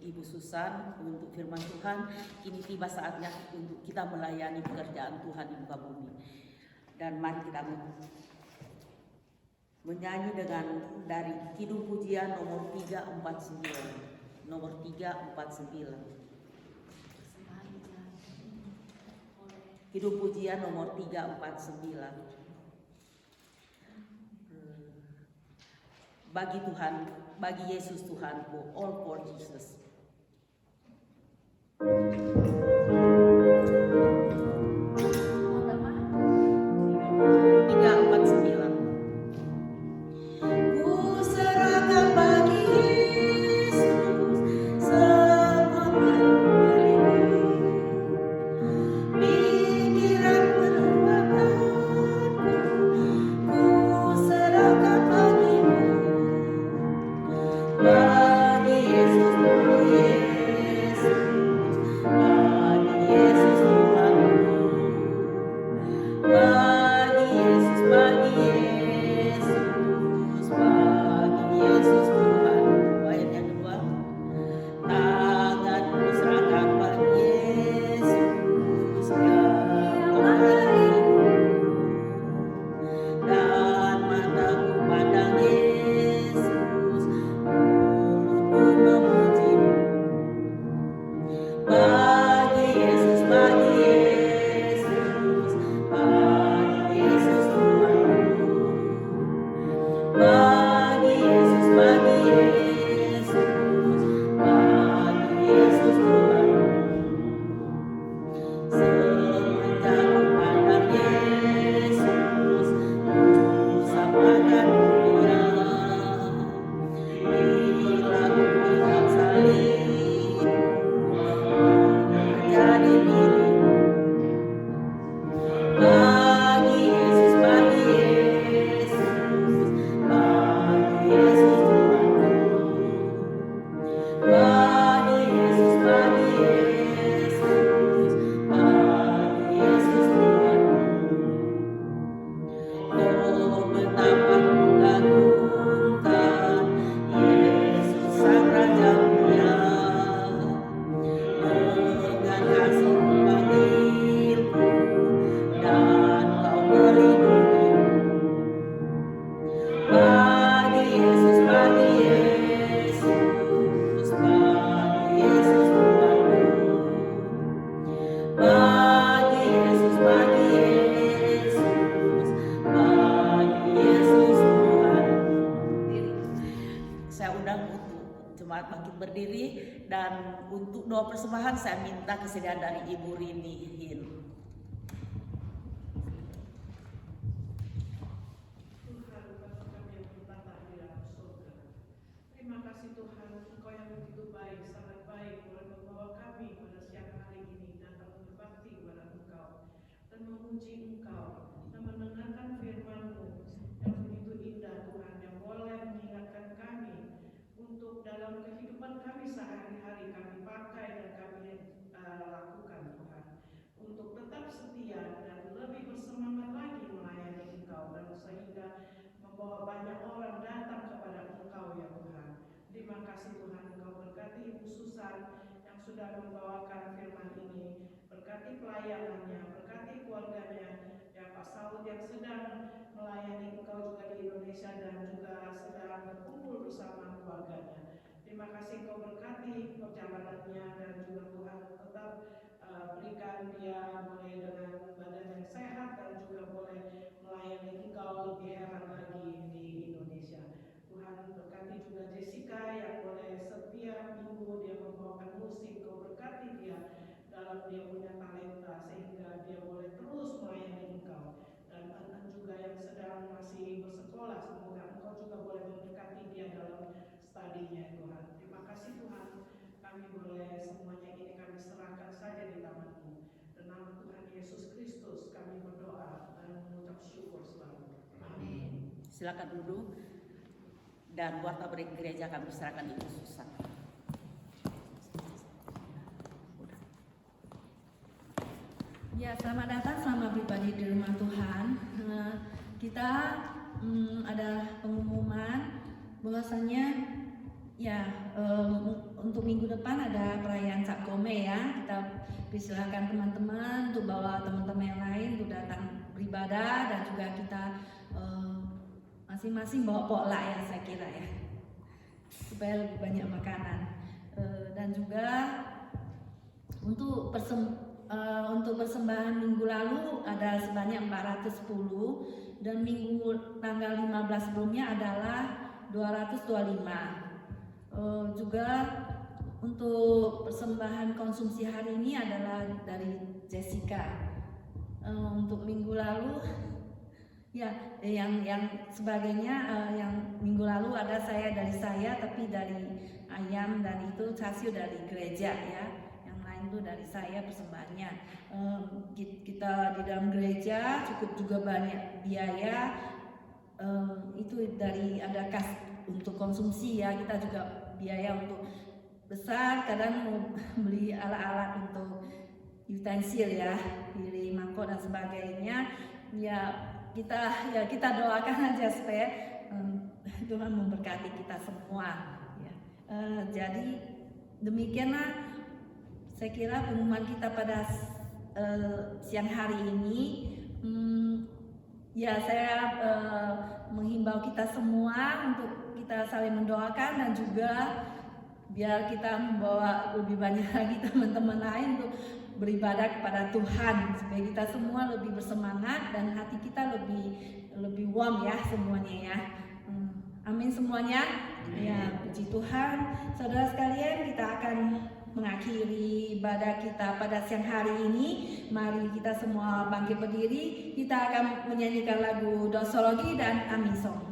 Ibu Susan untuk firman Tuhan, kini tiba saatnya untuk kita melayani pekerjaan Tuhan di muka bumi. Dan mari kita menyanyi dengan dari Kidung Pujian nomor 349. Nomor 349. Kidung Pujian nomor 349. Bagi Tuhan, bagi Yesus Tuhanku, all for Jesus. 349. Ku serahkan bagi Yesus semua milikku, pikiran perbuatanku, ku serahkan bagimu. Bagi Yesus, bagi Yesus, bagi Yesus Tuhanku. Bagi Yesus, bagi Yesus, bagi Yesus Tuhanku. Ayat yang kedua. Tanganku serahkan bagi Yesus, yang bagimu. Dan mataku pandang Yesus, mulutku memujimu. Bagi Yesus, bagi Yesus, bagi Yesus Tuhanku. Bagi Yesus, bagi Yesus, bagi Yesus Tuhanku. Semenjak ku pandang Yesus, ku sampaikan dunia. Bila ku lihat salibmu, menjadi milikmu. Bagi Yesus, bagi Yesus, bagi Yesus Tuhanku. Bagi Yesus, bagi Yesus, bagi Yesus Tuhanku. Oh, betapa ku kagumkan Yesus Sang Raja Mulia. Dengan kasih-Mu panggilku, dan Kau melindungiku. Bagi Yesus, bagi Yesus, bagi Yesus Tuhanku. Bagi Yesus, bagi Yesus, bagi Yesus Tuhanku. Saya undang untuk jemaat bangkit berdiri, dan untuk doa persembahan saya minta kesediaan dari Ibu Rini Hin. Tuhan, Bapa kami yang pertama di dalam surga. Terima kasih Tuhan, Engkau yang begitu baik, sangat baik, boleh membawa kami pada siang hari ini datang berbakti kepada Engkau dan memuji Engkau dan mendengarkan firman-Mu yang begitu indah Tuhan, yang boleh mengingatkan kami untuk dalam kehidupan kami sehari-hari kami pakai dan kami lakukan Tuhan, untuk keluarganya, ya Pak Saud yang sedang melayani Engkau juga di Indonesia dan juga sedang berkumpul bersama keluarganya. Terima kasih Engkau berkati perjalanannya dan juga Tuhan tetap berikan dia boleh dengan badan yang sehat dan juga boleh melayani Engkau lebih hebat lagi di Indonesia. Tuhan berkati juga Jessica yang boleh setiap minggu dia membawakan musik. Kau berkati dia dalam dia punya talenta sehingga dia boleh terus melayani Engkau. Dan anak juga yang sedang masih bersekolah, semoga Engkau juga boleh memberkati dia dalam studinya Tuhan. Terima kasih Tuhan, kami boleh semuanya ini kami serahkan saja di tangan-Mu. Dan nama Tuhan Yesus Kristus kami berdoa dan mengucap syukur selalu. Amin. Silakan duduk. Dan buat tabrik gereja kami serahkan Ibu Susan. Ya, selamat datang, selamat pribadi di rumah Tuhan. Kita ada pengumuman bahwasanya ya untuk minggu depan ada perayaan Cap Gome ya. Kita persilahkan teman-teman untuk bawa teman-teman yang lain untuk datang beribadah, dan juga kita masing-masing bawa pola ya, saya kira ya, supaya lebih banyak makanan. Dan juga untuk persembahan minggu lalu ada sebanyak 410, dan minggu tanggal 15 sebelumnya adalah 225. Juga untuk persembahan konsumsi hari ini adalah dari Jessica. Untuk minggu lalu ya, yang sebagainya, yang minggu lalu ada dari saya, tapi dari ayam, dan itu Casio dari gereja ya. Itu dari saya persembahannya. Kita di dalam gereja cukup juga banyak biaya, itu dari ada kas untuk konsumsi ya. Kita juga biaya untuk besar, kadang mau beli alat-alat untuk utensil ya, pilih mangkok dan sebagainya ya. Kita doakan aja supaya Tuhan memberkati kita semua ya. Jadi demikianlah saya kira pengumuman kita pada siang hari ini. Ya, saya menghimbau kita semua untuk kita saling mendoakan, dan juga biar kita membawa lebih banyak lagi teman-teman lain untuk beribadah kepada Tuhan, supaya kita semua lebih bersemangat dan hati kita lebih warm ya semuanya ya. Amin semuanya. Ya, puji Tuhan. Saudara sekalian, kita akan mengakhiri ibadah kita pada siang hari ini. Mari kita semua bangkit berdiri. Kita akan menyanyikan lagu doxology dan Amin Song.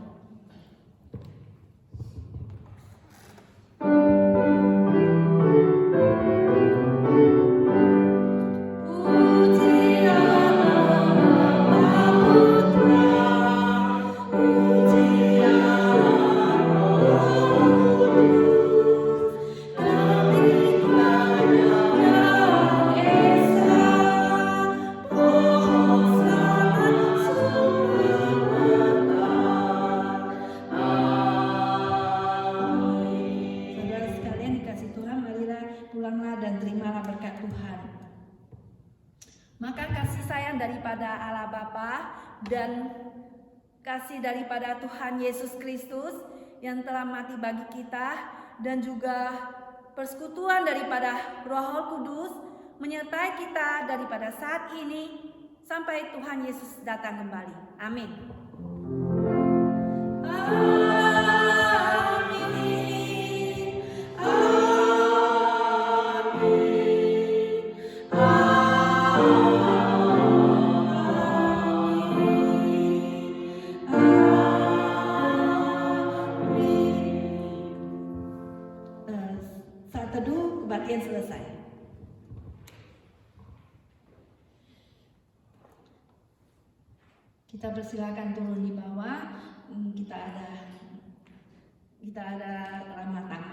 Dan kasih daripada Tuhan Yesus Kristus yang telah mati bagi kita, dan juga persekutuan daripada Roh Kudus menyertai kita daripada saat ini sampai Tuhan Yesus datang kembali. Amin. Kebaktian selesai. Kita persilakan turun di bawah. Kita ada ramah tangan.